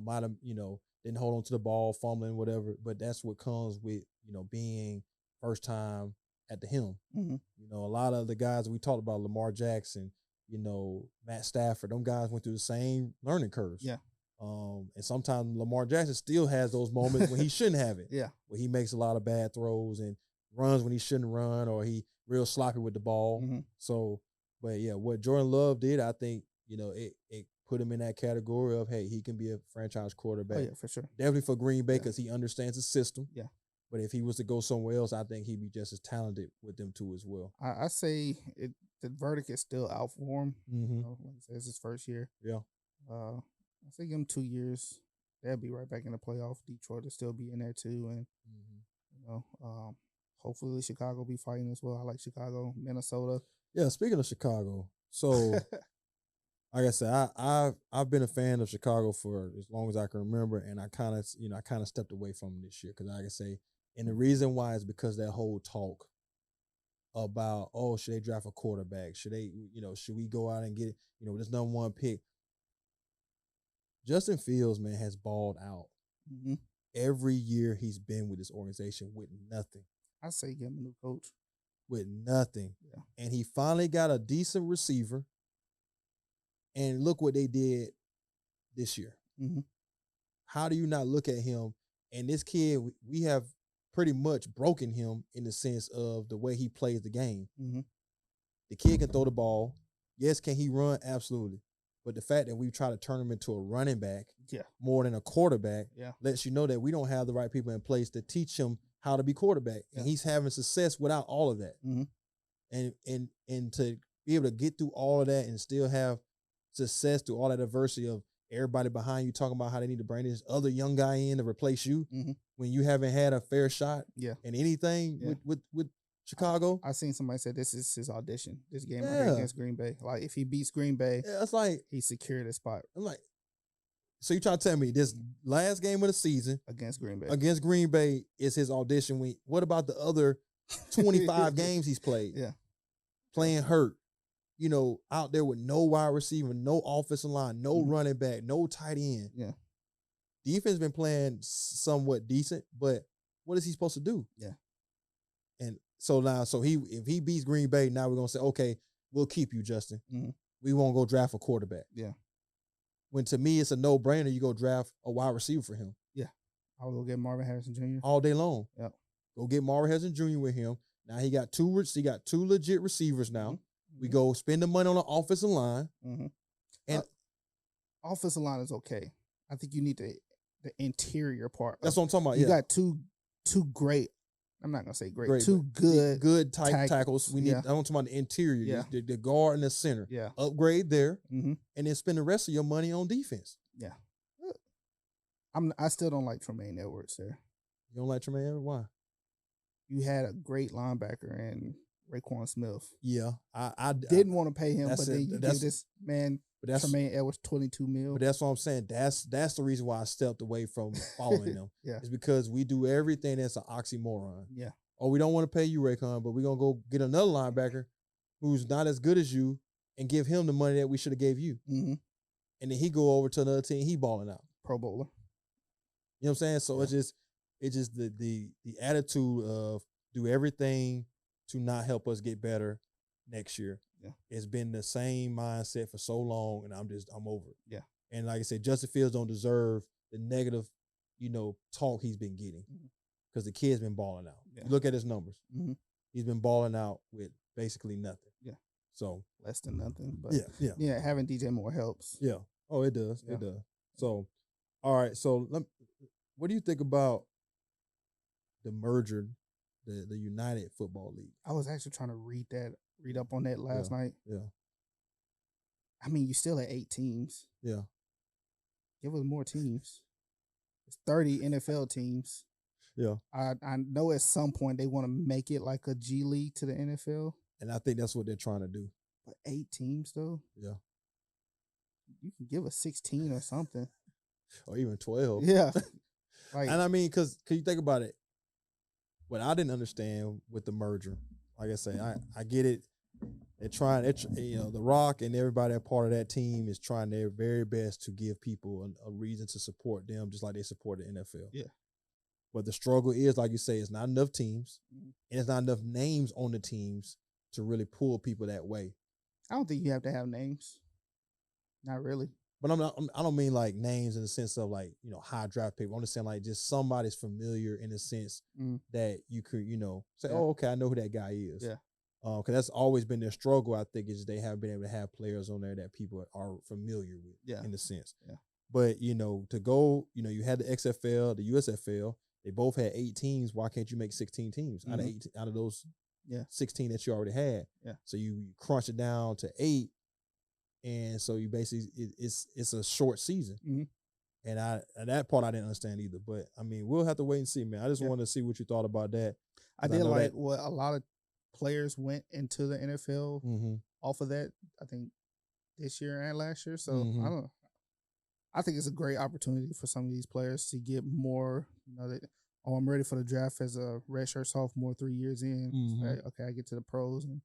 might have, didn't hold on to the ball, fumbling, whatever. But that's what comes with, being first time at the helm. A lot of the guys that we talked about, Lamar Jackson, Matt Stafford, them guys went through the same learning curves. Yeah. And sometimes Lamar Jackson still has those moments when he shouldn't have it. Yeah. Where he makes a lot of bad throws and runs when he shouldn't run, or he real sloppy with the ball. So, but yeah, what Jordan Love did, I think, it put him in that category of, hey, he can be a franchise quarterback. Oh, yeah, for sure. Definitely for Green Bay, because he understands the system. Yeah. But if he was to go somewhere else, I think he'd be just as talented with them too as well. I say the verdict is still out for him. Like I said, it's his first year. Yeah. I say give him 2 years. They'll be right back in the playoff. Detroit will still be in there too, and hopefully Chicago be fighting as well. I like Chicago, Minnesota. Yeah. Speaking of Chicago, so like I said, I've been a fan of Chicago for as long as I can remember, and I kind of stepped away from them this year, because like I say, and the reason why is because that whole talk about, oh, should they draft a quarterback? Should they, should we go out and get, this number one pick? Justin Fields, man, has balled out. Every year he's been with this organization with nothing. I say give him a new coach. With nothing. Yeah. And he finally got a decent receiver. And look what they did this year. How do you not look at him? And this kid, we have pretty much broken him in the sense of the way he plays the game. The kid can throw the ball. Yes, can he run? Absolutely. But the fact that we try to turn him into a running back more than a quarterback lets you know that we don't have the right people in place to teach him how to be quarterback. And he's having success without all of that. And to be able to get through all of that and still have success through all that adversity of everybody behind you talking about how they need to bring this other young guy in to replace you when you haven't had a fair shot in anything with Chicago. I seen somebody say this is his audition. This game right here against Green Bay. Like, if he beats Green Bay, it's like he secured his spot. I'm like, so you trying to tell me this last game of the season against Green Bay is his audition week? What about the other 25 games he's played? Yeah. Playing hurt. Out there with no wide receiver, no offensive line, no running back, no tight end. Yeah. Defense been playing somewhat decent, but what is he supposed to do? Yeah. And so now, if he beats Green Bay, now we're gonna say, okay, we'll keep you, Justin. We won't go draft a quarterback. Yeah. When to me it's a no-brainer, you go draft a wide receiver for him. Yeah. I will go get Marvin Harrison Jr. all day long. Yeah. Go get Marvin Harrison Jr. with him. Now he got two legit receivers now. We go spend the money on the offensive line. And offensive line is okay. I think you need the interior part. That's what I'm talking about. You got two great. I'm not gonna say great. Two good tackles. We need. I'm talking about the interior. Yeah. The guard and the center. Yeah. Upgrade there, and then spend the rest of your money on defense. Yeah. I still don't like Tremaine Edwards there. You don't like Tremaine Edwards? Why? You had a great linebacker in Raekwon Smith. Yeah, I didn't want to pay him, but then you give this man Tremaine Edwards $22 million. But that's what I'm saying. That's the reason why I stepped away from following them. Yeah, it's because we do everything that's an oxymoron. Yeah. Or we don't want to pay you, Raekwon, but we're gonna go get another linebacker who's not as good as you and give him the money that we should have gave you. And then he go over to another team, he balling out. Pro bowler. You know what I'm saying? So it's just the attitude of do everything to not help us get better next year. Yeah. It's been the same mindset for so long, and I'm over it. Yeah. And like I said, Justin Fields don't deserve the negative, talk he's been getting because the kid's been balling out. Yeah. You look at his numbers. He's been balling out with basically nothing. Yeah. So less than nothing. But yeah. Having DJ Moore helps. Yeah. Oh, it does. Yeah. It does. So, all right. So what do you think about the merger, the United Football League? I was actually trying to read up on that last night. Yeah. I mean, you still at 8 teams. Yeah. Give us more teams. It's 30 NFL teams. Yeah. I know at some point they want to make it like a G League to the NFL. And I think that's what they're trying to do. But 8 teams, though? Yeah. you can give a 16 or something, or even 12. Yeah, like, and I mean, because you think about it, what I didn't understand with the merger, like I say, I get it. They're trying, The Rock and everybody a part of that team is trying their very best to give people a reason to support them, just like they support the NFL. Yeah. But the struggle is, like you say, it's not enough teams, and it's not enough names on the teams to really pull people that way. I don't think you have to have names. Not really. But I don't mean like names in the sense of like, high draft pick. I'm just saying like just somebody's familiar in the sense that you could, say, oh, okay, I know who that guy is. Yeah. Because that's always been their struggle, I think, is they have been able to have players on there that people are familiar with, in the sense. Yeah. But, to go, you had the XFL, the USFL. They both had 8 teams. Why can't you make 16 teams out of those 16 that you already had? Yeah. So you crunch it down to 8, and so you basically it's a short season. And that part I didn't understand either. But I mean, we'll have to wait and see, man. I just wanted to see what you thought about that. I did like what a lot of players went into the NFL off of that. I think this year and last year. So I think it's a great opportunity for some of these players to get more. I'm ready for the draft as a redshirt sophomore 3 years in. Okay, I get to the pros and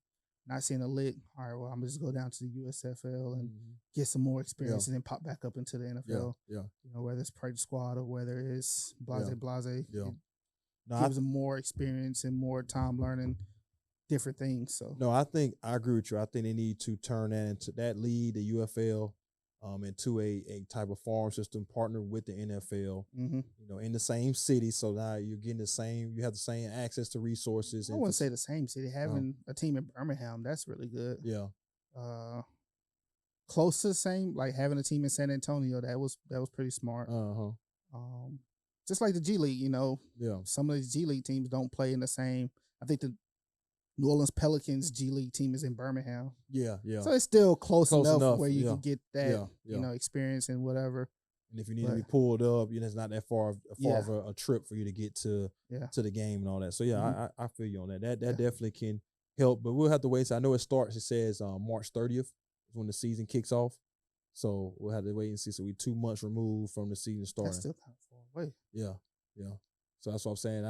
not seeing a lick. All right, well, I'm just go down to the USFL and get some more experience and then pop back up into the NFL. Yeah. Whether it's practice squad or whether it's blase. Yeah. It gives them more experience and more time learning different things. So no, I agree with you. I think they need to turn that into that lead, the UFL, into a type of farm system, partner with the NFL, in the same city. So now you're getting you have the same access to resources. I wouldn't say the same city. Having a team in Birmingham, that's really good. Yeah. Close to the same, like having a team in San Antonio, that was pretty smart. Just like the G League, some of the G League teams don't play in the same. I think the New Orleans Pelicans G League team is in Birmingham. Yeah. So it's still close enough where you can get that, experience and whatever. And if you need to be pulled up, it's not that far of a trip for you to get to the game and all that. So I feel you on that. That definitely can help, but we'll have to wait. So I know it starts. It says March 30th is when the season kicks off. So we'll have to wait and see. So we're 2 months removed from the season starting. That's still kind of far away. Yeah. So that's what I'm saying.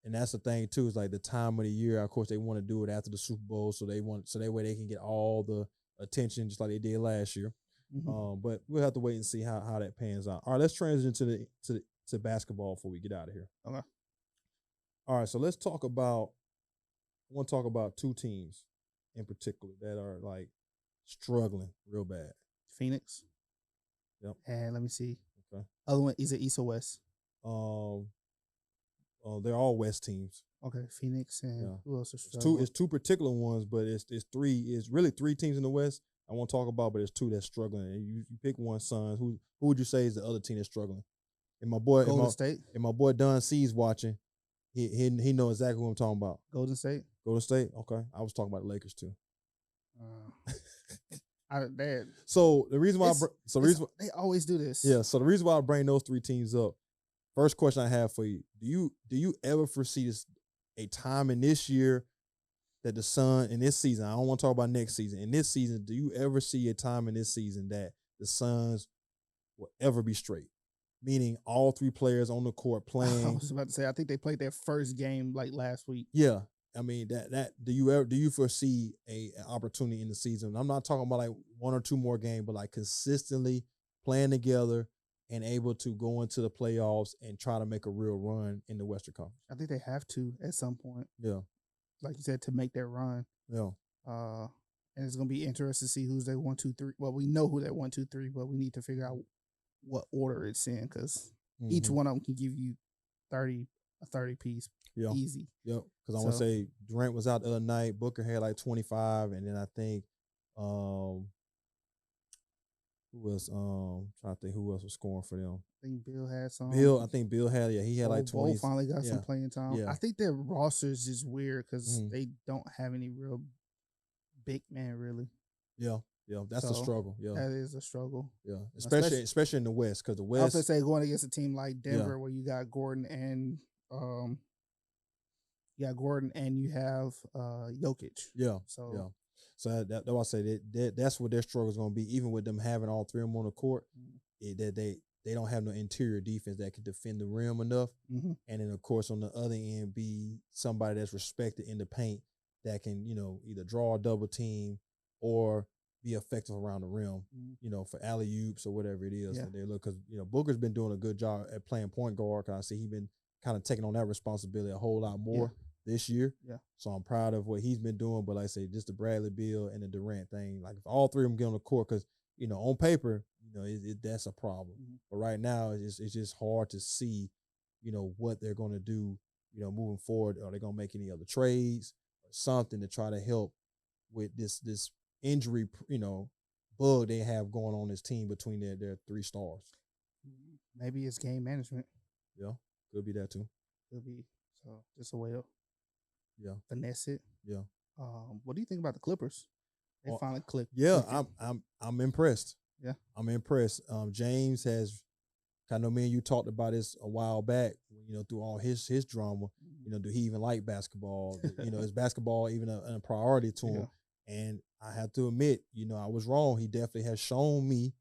And that's the thing too, is like the time of the year. Of course, they want to do it after the Super Bowl, so that way they can get all the attention, just like they did last year. But we'll have to wait and see how that pans out. All right, let's transition to basketball before we get out of here. Okay. All right, so let's talk about. I want to talk about 2 teams in particular that are like struggling real bad. Phoenix. Yep. And let me see. Okay. Other one, is it East or West? They're all West teams. Okay, Phoenix and who else is struggling? It's 2 particular ones, but it's 3. It's really 3 teams in the West I won't talk about, but it's 2 that's struggling. And you pick one, Suns. Who would you say is the other team that's struggling? And my boy Golden State. And my boy Don C's watching. He knows exactly what I'm talking about. Golden State. Golden State. Okay, I was talking about the Lakers too. So the reason why they always do this. Yeah. So the reason why I bring those 3 teams up. First question I have for you: Do you ever foresee a time in this year that the Suns in this season? I don't want to talk about next season. In this season, do you ever see a time in this season that the Suns will ever be straight? Meaning all 3 players on the court playing. I was about to say, I think they played their first game like last week. Yeah. I mean, that do you foresee an opportunity in the season? I'm not talking about like 1 or 2 more games, but like consistently playing together and able to go into the playoffs and try to make a real run in the Western Conference. I think they have to at some point. Yeah. Like you said, to make that run. Yeah. And it's going to be interesting to see who's their 1, 2, 3. Well, we know who that 1, 2, 3, but we need to figure out what order it's in, because each one of them can give you a 30 piece. Yeah. Easy. Yep. Because I want to say Durant was out the other night. Booker had like 25, and then I think who else? Trying to think who else was scoring for them. I think Bill had some. I think Bill had. Yeah, he had like 20. Bo finally got some playing time. Yeah. I think their roster is just weird because they don't have any real big man really. Yeah. That's a struggle. Yeah, that is a struggle. Yeah, especially in the West, because the West. I was gonna say going against a team like Denver, where you got Gordon and you have Jokic. Yeah. So So that's why I say that's what their struggle is going to be, even with them having all three of them on the court, that they don't have no interior defense that can defend the rim enough. Mm-hmm. And then, of course, on the other end, be somebody that's respected in the paint that can, either draw a double team or be effective around the rim, for alley-oops or whatever it is. Yeah. They look, because, Booker's been doing a good job at playing point guard, because I see he's been kind of taking on that responsibility a whole lot more this year. Yeah. So I'm proud of what he's been doing. But like I say, just the Bradley Beal and the Durant thing, like if all three of them get on the court, because, on paper, that's a problem. Mm-hmm. But right now, it's just hard to see, what they're going to do, moving forward. Are they going to make any other trades or something to try to help with this injury, bug they have going on this team between their three stars? Maybe it's game management. Yeah, could be that too. Could be. So just a way to finesse it. Yeah. What do you think about the Clippers? They finally clicked. Yeah, I'm impressed. Yeah, I'm impressed. James has, I know me and you talked about this a while back, through all his drama. Do he even like basketball? Is basketball even a priority to him? And I have to admit, I was wrong. He definitely has shown me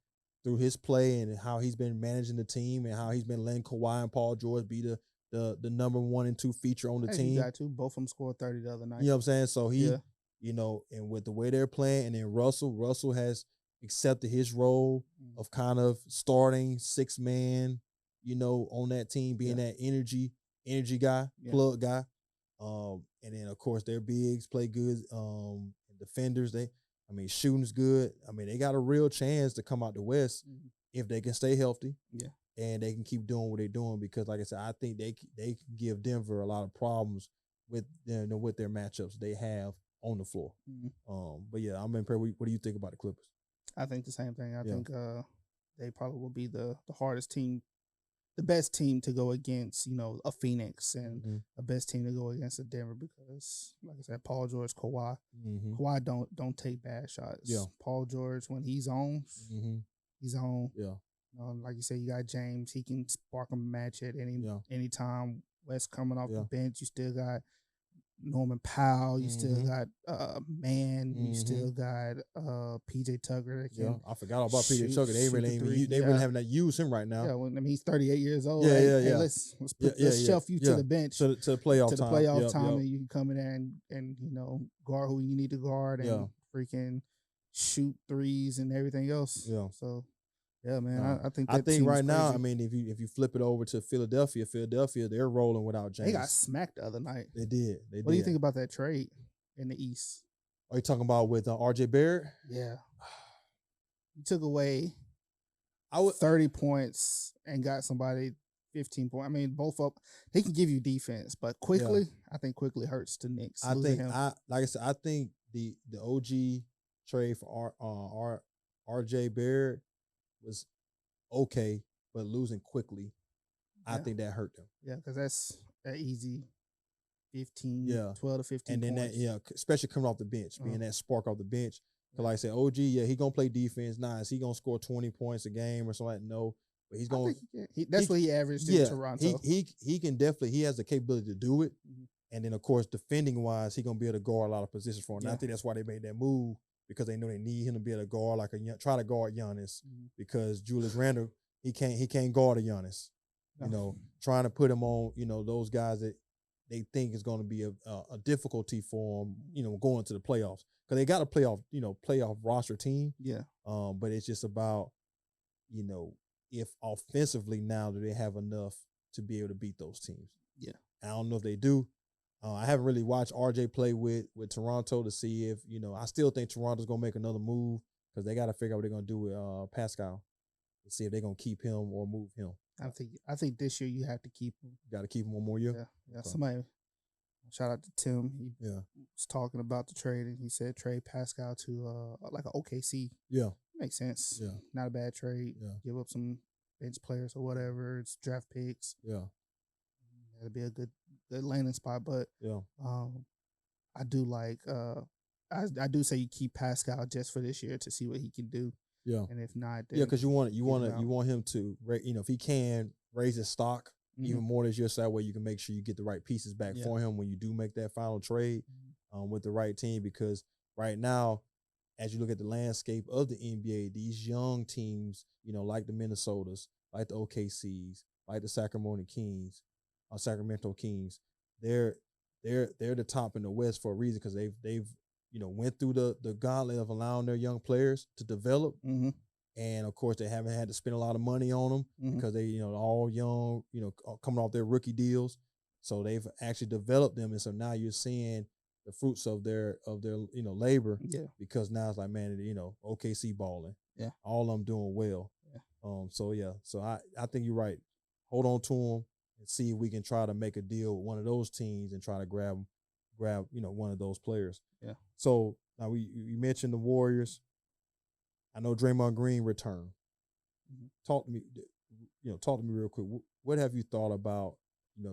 through his play and how he's been managing the team and how he's been letting Kawhi and Paul George be the number 1 and 2 feature on the team. He got to. Both of them scored 30 the other night. You know what I'm saying? So he, and with the way they're playing, and then Russell has accepted his role of kind of starting 6-man, on that team, being that energy guy, plug guy. And then of course their bigs play good. Defenders, shooting's good. They got a real chance to come out the West if they can stay healthy. Yeah. And they can keep doing what they're doing, because, like I said, I think they can give Denver a lot of problems with their matchups they have on the floor. But yeah, I'm impressed. What do you think about the Clippers? I think the same thing. I think they probably will be the hardest team, the best team to go against, a Phoenix, and the best team to go against a Denver, because, like I said, Paul George, Kawhi. Kawhi don't take bad shots. Yeah. Paul George, when he's on, he's on. Yeah. Like you said, you got James. He can spark a match at any time. West coming off the bench. You still got Norman Powell. You still got Man. You still got PJ Tucker. I forgot all about PJ Tucker. They really haven't used him right now. Yeah, he's 38 years old. Yeah. Let's shelf you to the bench to the playoff time, and you can come in there and guard who you need to guard and freaking shoot threes and everything else. Yeah. So. Yeah, man. I think right now, if you flip it over to Philadelphia, they're rolling without James. They got smacked the other night. They did. What do you think about that trade in the East? Are you talking about with RJ Barrett? Yeah. You took away 30 points and got somebody 15 points. Both up. They can give you defense, but quickly, I think quickly hurts the Knicks. I think the OG trade for RJ Barrett was okay, but losing quickly, I think that hurt them. Yeah, because that's an easy 12 to 15 and then points. Especially coming off the bench, being that spark off the bench. Because like I said, OG, he going to play defense. Is he going to score 20 points a game or something like that? No. But he's going to... That's what he averaged in Toronto. He can definitely... He has the capability to do it. And then, of course, defending-wise, he's going to be able to guard a lot of positions for him. And I think that's why they made that move, because they know they need him to be able to guard try to guard Giannis, because Julius Randle, he can't guard a Giannis. Trying to put him on, those guys that they think is going to be a difficulty for him, going to the playoffs, because they got a playoff roster team. Yeah. But it's just about, if offensively now do they have enough to be able to beat those teams? Yeah. I don't know if they do. I haven't really watched RJ play with Toronto to see if, I still think Toronto's going to make another move, because they got to figure out what they're going to do with Pascal to see if they're going to keep him or move him. I think this year you have to keep him. Got to keep him one more year? Yeah. Okay. Somebody, shout out to Tim. He was talking about the trade, and he said trade Pascal to like an OKC. Yeah. Makes sense. Yeah. Not a bad trade. Yeah. Give up some bench players or whatever. It's draft picks. Yeah. That'd be a good landing spot, but I do like I do say you keep Pascal just for this year to see what he can do. Yeah, and if not, then because you want him to, if he can raise his stock even more this year, so that way you can make sure you get the right pieces back for him when you do make that final trade with the right team. Because right now, as you look at the landscape of the NBA, these young teams, like the Minnesotas, like the OKCs, like the Sacramento Kings, they're the top in the West for a reason because they've went through the gauntlet of allowing their young players to develop. Mm-hmm. And of course, they haven't had to spend a lot of money on them because they, all young, coming off their rookie deals. So they've actually developed them, and so now you're seeing the fruits of their labor. Yeah. Because now it's like, man, OKC balling. Yeah. All of them doing well. Yeah. So I think you're right. Hold on to them and see if we can try to make a deal with one of those teams and try to grab one of those players. Yeah. So now we mentioned the Warriors. I know Draymond Green returned. Mm-hmm. Talk to me real quick. What have you thought about,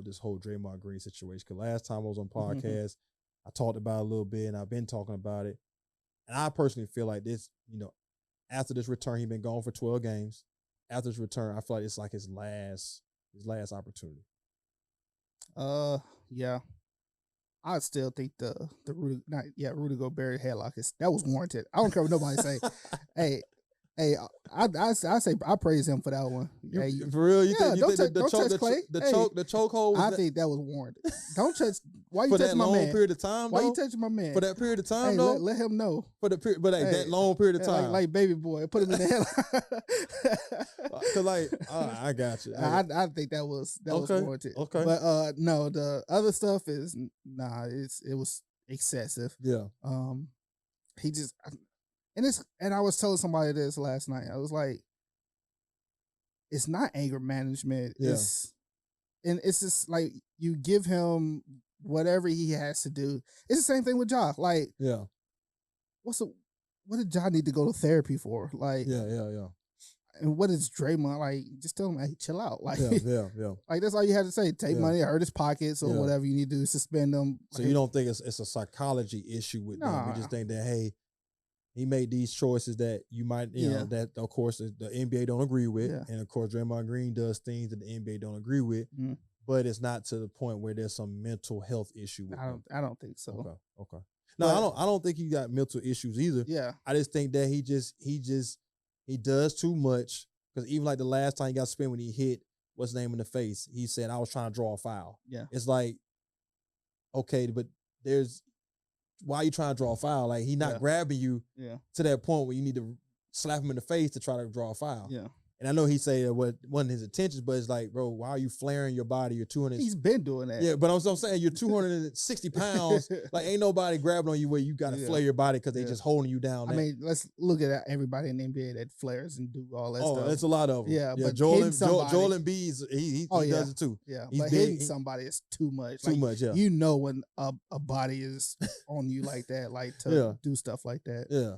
this whole Draymond Green situation? Because last time I was on podcast, I talked about it a little bit, and I've been talking about it. And I personally feel like this, after this return, he's been gone for 12 games. After his return, I feel like it's like his last opportunity. Yeah. I still think the Rudy Gobert headlock that was warranted. I don't care what nobody say. I say I praise him for that one. For real, you think the chokehold? I think that was warranted. Don't touch. Why you touching my man? For that long period of time. Why you touching my man? For that period of time, though. Let him know. That long period of time, like baby boy, put him in the headlock. Cause I got you. I think that was warranted. Okay, but no, the other stuff is it was excessive. Yeah. He just. And I was telling somebody this last night. I was like, it's not anger management. Yeah. It's just like you give him whatever he has to do. It's the same thing with Ja. Like, yeah, what did Ja need to go to therapy for? Like, yeah. And what is Draymond like? Just tell him, hey, chill out. Like, yeah. Like that's all you had to say. Take money, hurt his pockets, or whatever you need to do. Suspend them. So you don't think it's a psychology issue with them? You just think that, hey, he made these choices that you might, that of course the NBA don't agree with, and of course Draymond Green does things that the NBA don't agree with, but it's not to the point where there's some mental health issue with him. I don't think so. Okay. No, I don't think he got mental issues either. Yeah, I just think that he does too much because even like the last time he got spun when he hit what's his name in the face, he said I was trying to draw a foul. Yeah, it's like okay, but why are you trying to draw a foul? Like, he not grabbing you to that point where you need to slap him in the face to try to draw a foul. Yeah. And I know he said it wasn't his intentions, but it's like, bro, why are you flaring your body? You're 200. He's been doing that. Yeah, but I'm saying you're 260 pounds. Like, ain't nobody grabbing on you where you got to flare your body because they just holding you down. I mean, let's look at everybody in the NBA that flares and do all that stuff. Oh, that's a lot of them. Yeah, but Joel Embiid, he does it too. Yeah, but hitting somebody is too much. Too much, yeah. You know when a body is on you like that, like to do stuff like that. Yeah.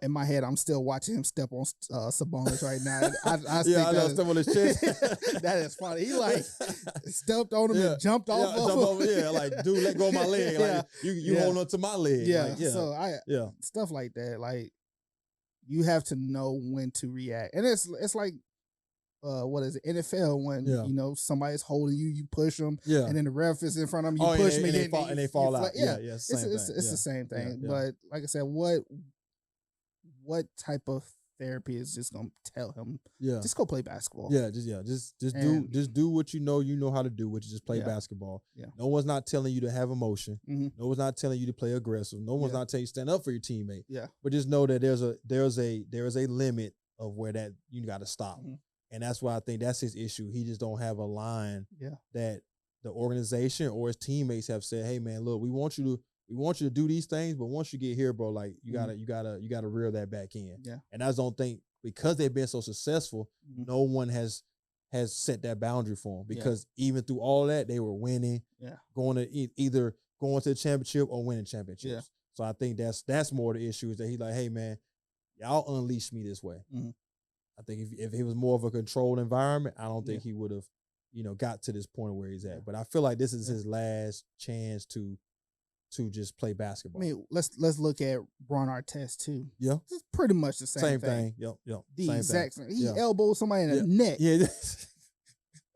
In my head, I'm still watching him step on Sabonis right now. I know, step on his chest. That is funny. He like stepped on him and jumped off. Like, dude, let go of my leg. Like, you holding on to my leg. Yeah. Like, So stuff like that. Like, you have to know when to react, and it's like what is it, NFL, when somebody's holding you, you push them, and then the ref is in front of them, you push them, and they fall out. It's the same thing. But like I said, what type of therapy is just gonna tell him? Just go play basketball. Just do what you know how to do, which is just play basketball. No one's not telling you to have emotion. No one's not telling you to play aggressive. No one's not telling you to stand up for your teammate. But just know that there's a limit of where that you got to stop. And that's why I think that's his issue. He just don't have a line that the organization or his teammates have said, hey man, look, we want you to do these things, but once you get here, bro, like you gotta reel that back in. And I just don't think, because they've been so successful, no one has set that boundary for them, because even through all that, they were winning, going to either going to the championship or winning championships. So I think that's more the issue, is that he's like, hey man, y'all unleash me this way. I think if it was more of a controlled environment, I don't think he would have, got to this point where he's at. But I feel like this is his last chance to just play basketball. I mean, let's look at Ron Artest too. Yeah, it's pretty much the same thing. Yep. The exact same. He elbowed somebody in the neck. Yeah.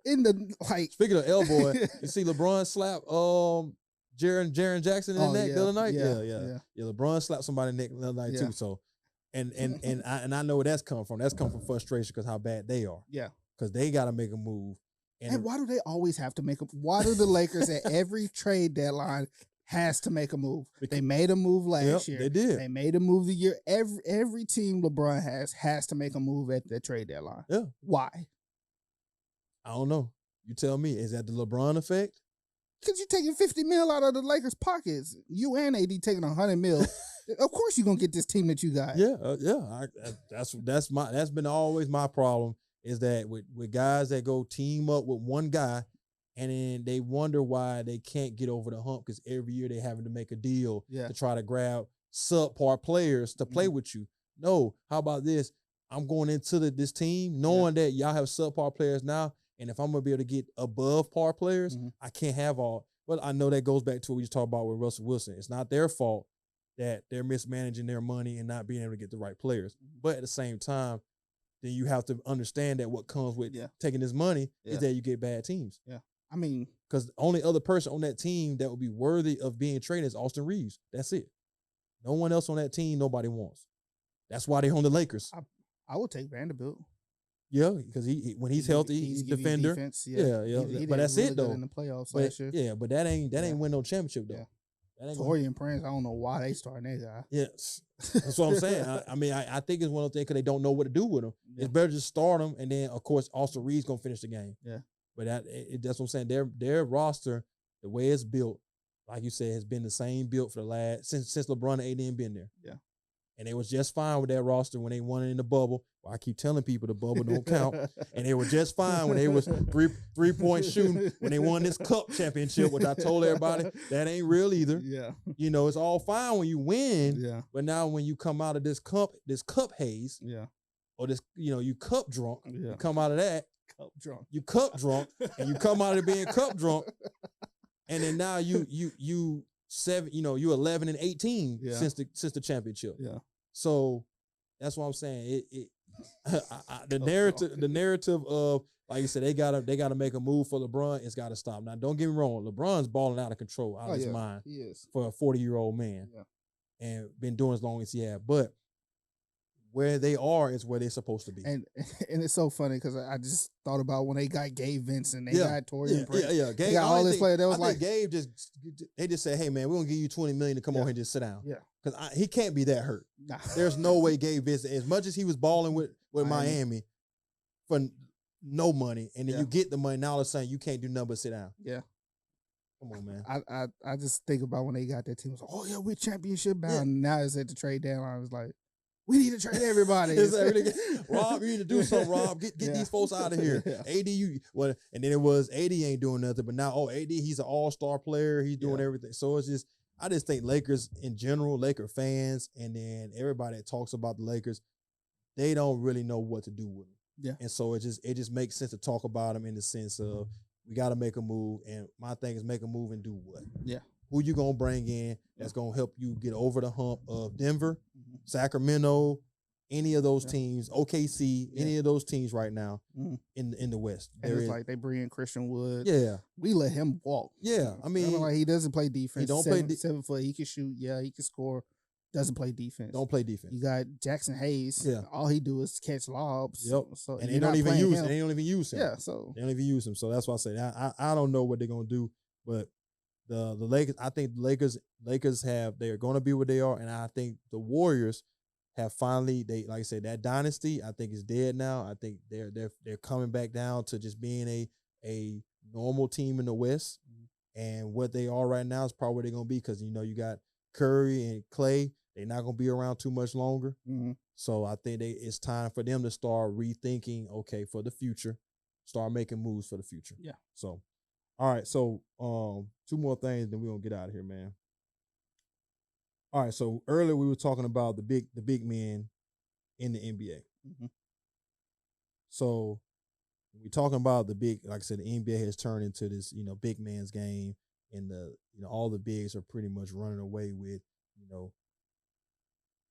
In the Speaking of elbow, you see LeBron slap Jaren Jackson in the neck the other night? Yeah. LeBron slapped somebody in the neck the other night too. So, and I know where that's come from. That's come from frustration because how bad they are. Yeah. Because they got to make a move. And why do they always have to make a? Why do the Lakers at every trade deadline has to make a move? They made a move last year. They did. They made a move the year. Every team LeBron has to make a move at the trade deadline. Yeah. Why? I don't know. You tell me. Is that the LeBron effect? Because you're taking $50 million out of the Lakers' pockets. You and AD taking $100 million. Of course, you're gonna get this team that you got. Yeah. That's been always my problem. Is that with guys that go team up with one guy, and then they wonder why they can't get over the hump because every year they're having to make a deal to try to grab subpar players to play with you. No, how about this? I'm going into this team knowing that y'all have subpar players now, and if I'm going to be able to get above par players, I can't have all. Well, I know that goes back to what we just talked about with Russell Wilson. It's not their fault that they're mismanaging their money and not being able to get the right players. But at the same time, then you have to understand that what comes with taking this money is that you get bad teams. Yeah. I mean, because the only other person on that team that would be worthy of being traded is Austin Reeves. That's it. No one else on that team, nobody wants. That's why they're on the Lakers. I would take Vanderbilt. Yeah, because when he's healthy, he's a defender. Defense, He but that's really it though. In the playoffs last year. Yeah, but that ain't win no championship though. Yeah. Torian Prince, I don't know why they starting that guy. Yes, that's what I'm saying. I think it's one of those things because they don't know what to do with him. It's better to start him, and then of course Austin Reeves gonna finish the game. Yeah, but that's what I'm saying. Their roster, the way it's built, like you said, has been the same built for the last since LeBron and AD been there. Yeah. And they was just fine with that roster when they won it in the bubble. Well, I keep telling people the bubble don't count. And they were just fine when they was three-point shooting when they won this cup championship, which I told everybody that ain't real either. Yeah. You know, it's all fine when you win. Yeah. But now when you come out of this cup haze, or this, you cup drunk, you come out of that. You cup drunk, and you come out of being cup drunk, and then now you 11 and 18 since the championship. Yeah. So that's what I'm saying. The narrative of, like you said, they gotta make a move for LeBron. It's gotta stop. Now, don't get me wrong. LeBron's balling out of control, out of his mind. He is. For a 40-year-old man. Yeah. And been doing as long as he has. But where they are is where they're supposed to be. And it's so funny because I just thought about when they got Gabe Vincent, they got Torian Prince. Yeah. Gabe, they got all this player. That was like Gabe they just said, hey man, we're gonna give you $20 million to come over here and just sit down. Yeah. Because he can't be that hurt. Nah. There's no way Gabe Vincent, as much as he was balling with Miami for no money, and then you get the money, now all of a sudden you can't do nothing but sit down. Yeah. Come on, man. I just think about when they got that team. It was like, oh yeah, we're championship bound. And now it's at the trade deadline. I was like, we need to trade everybody. Rob, you need to do something, Rob. Get these folks out of here. AD, and then it was AD ain't doing nothing, but now, AD, he's an all-star player. He's doing everything. So it's just, I just think Lakers in general, Laker fans, and then everybody that talks about the Lakers, they don't really know what to do with them. Yeah. And so it just makes sense to talk about them in the sense of we got to make a move. And my thing is make a move and do what? Yeah. Who you going to bring in that's going to help you get over the hump of Denver, Sacramento, any of those teams, OKC, any of those teams right now in the West. And it's like they bring in Christian Wood. Yeah. We let him walk. Yeah. I mean, like he doesn't play defense. He don't play 7 foot. He can shoot. Yeah, he can score. Doesn't play defense. Don't play defense. You got Jackson Hayes. Yeah. All he do is catch lobs. Yep. So and they don't even use him. They don't even use him. Yeah. So they don't even use him. So that's why I say I don't know what they're gonna do, but the Lakers, I think the Lakers they're gonna be where they are, and I think the Warriors have finally, like I said, that dynasty I think is dead now. I think they're coming back down to just being a normal team in the West, and what they are right now is probably where they're gonna be because you got Curry and Clay. They're not gonna be around too much longer. So I think it's time for them to start rethinking. Okay, for the future, start making moves for the future. Yeah. So, all right. So, 2 more things, then we're gonna get out of here, man. All right. So earlier we were talking about the big men in the NBA. So we're talking about the big, like I said, the NBA has turned into this, big man's game, and all the bigs are pretty much running away with,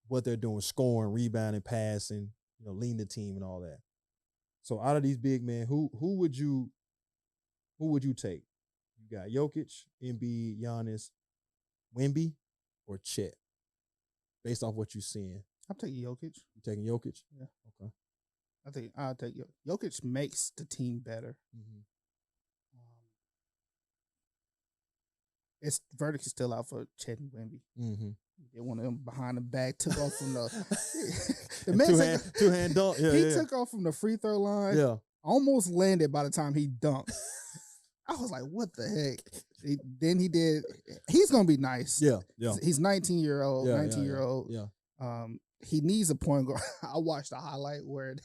what they're doing, scoring, rebounding, passing, leading the team and all that. So out of these big men, who would you take? You got Jokic, Embiid, Giannis, Wemby, or Chet? Based off what you're seeing. I'm taking Jokic. You taking Jokic? Yeah. Okay. I think I'll take Jokic. Jokic makes the team better. Mm-hmm. Its verdict is still out for Chet and Wemby. Mm-hmm. They one of them behind the back took off from the man two-hand dunk. Yeah, he took off from the free throw line. Yeah. Almost landed by the time he dunked. I was like, what the heck? Then he did. He's going to be nice. Yeah, yeah. He's 19-year-old. Yeah. He needs a point guard. I watched the highlight where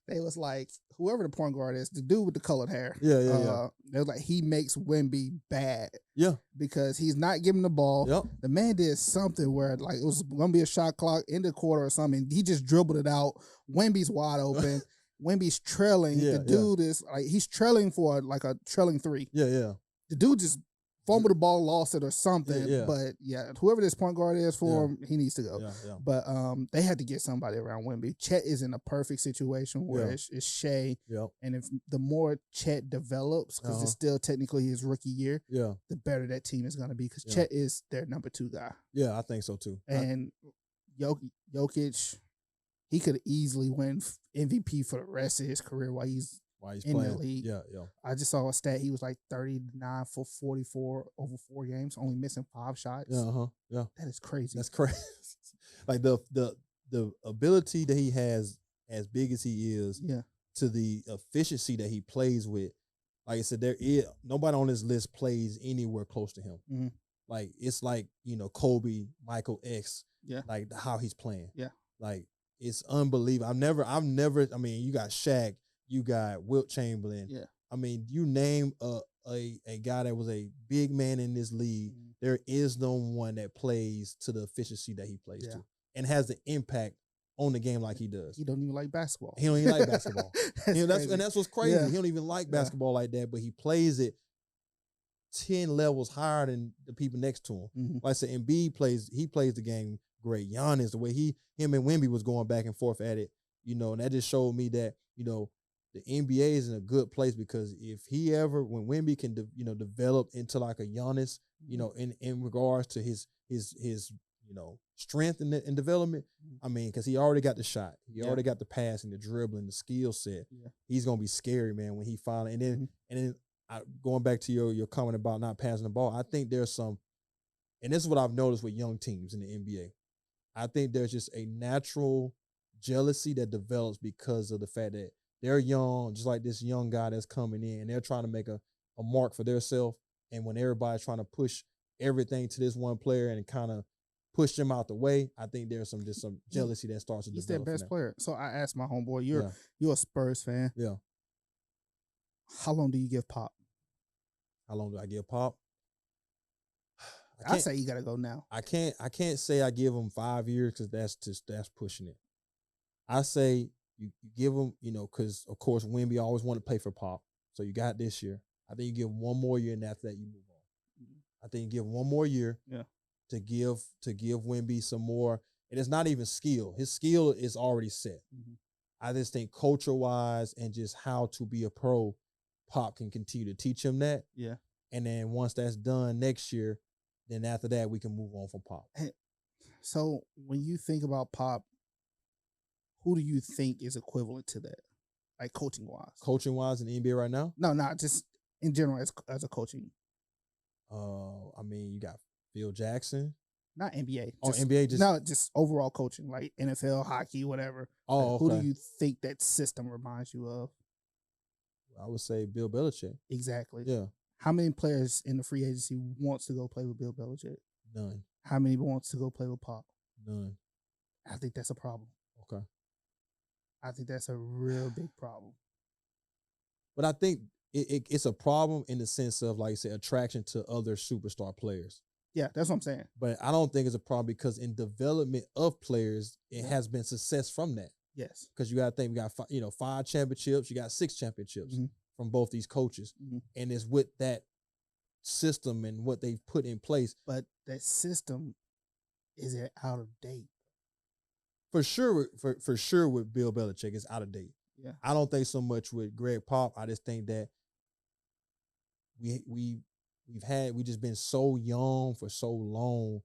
they was like, whoever the point guard is, the dude with the colored hair. Yeah. They was like, he makes Wemby bad. Yeah. Because he's not giving the ball. Yep. The man did something where like it was going to be a shot clock in the quarter or something. He just dribbled it out. Wemby's wide open. Wemby's trailing. The dude is like, he's trailing for like a trailing three. Yeah. The dude just fumbled the ball, lost it or something. Yeah. But yeah, whoever this point guard is for him, he needs to go. Yeah. But they had to get somebody around Wemby. Chet is in a perfect situation where it's Shea. Yep. And if the more Chet develops, because it's still technically his rookie year, the better that team is going to be because Chet is their number 2 guy. Yeah, I think so too. And Jokic, he could easily win MVP for the rest of his career while he's in playing the league. Yeah. I just saw a stat. He was like 39 for 44 over 4 games, only missing 5 shots. Yeah. That is crazy. That's crazy. Like the ability that he has, as big as he is, to the efficiency that he plays with. Like I said, nobody on this list plays anywhere close to him. Mm-hmm. Like it's like Kobe, Michael X. Yeah. Like how he's playing. Yeah. Like it's unbelievable. I've never. I mean, you got Shaq, you got Wilt Chamberlain. Yeah. I mean, you name a guy that was a big man in this league. Mm-hmm. There is no one that plays to the efficiency that he plays to, and has the impact on the game like he does. He don't even like basketball. He don't even like basketball. That's what's crazy. Yeah. He don't even like basketball like that, but he plays it 10 levels higher than the people next to him. Mm-hmm. Like I said, Embiid plays the game great. Giannis, the way him and Wemby was going back and forth at it, and that just showed me that, the NBA is in a good place because if he ever, when Wemby can, develop into like a Giannis, in regards to his strength and development, I mean, because he already got the shot, he already got the passing, the dribbling, the skill set. Yeah. He's gonna be scary, man, when he finally. And then going back to your comment about not passing the ball, I think there's some, and this is what I've noticed with young teams in the NBA. I think there's just a natural jealousy that develops because of the fact that they're young, just like this young guy that's coming in. They're trying to make a mark for themselves. And when everybody's trying to push everything to this one player and kind of push them out the way, I think there's some jealousy that starts to develop. He's their best player. So I asked my homeboy, you're a Spurs fan. Yeah. How long do you give Pop? How long do I give Pop? I say you gotta go now. I can't say I give him 5 years because that's pushing it. I say you give him, because of course Wemby always wanted to play for Pop. So you got this year. I think you give him one more year, and after that you move on. Mm-hmm. I think you give him one more year. Yeah. To give Wemby some more, and it's not even skill. His skill is already set. Mm-hmm. I just think culture-wise and just how to be a pro, Pop can continue to teach him that. Yeah. And then once that's done next year, then after that we can move on from Pop. So when you think about Pop, who do you think is equivalent to that, like coaching-wise? Coaching-wise in the NBA right now? No, not just in general as a coaching. I mean, you got Phil Jackson. Not NBA. NBA just... No, just overall coaching, like NFL, hockey, whatever. Oh, like, okay. Who do you think that system reminds you of? I would say Bill Belichick. Exactly. Yeah. How many players in the free agency wants to go play with Bill Belichick? None. How many wants to go play with Pop? None. I think that's a problem. Okay. I think that's a real big problem. But I think it's a problem in the sense of, like I said, attraction to other superstar players. Yeah, that's what I'm saying. But I don't think it's a problem because in development of players, it has been success from that. Yes. Because you got to think, we got 5 championships, you got 6 championships from both these coaches. Mm-hmm. And it's with that system and what they've put in place. But that system, is it out of date? For sure, for sure with Bill Belichick, it's out of date. Yeah. I don't think so much with Greg Pop. I just think that we we just been so young for so long.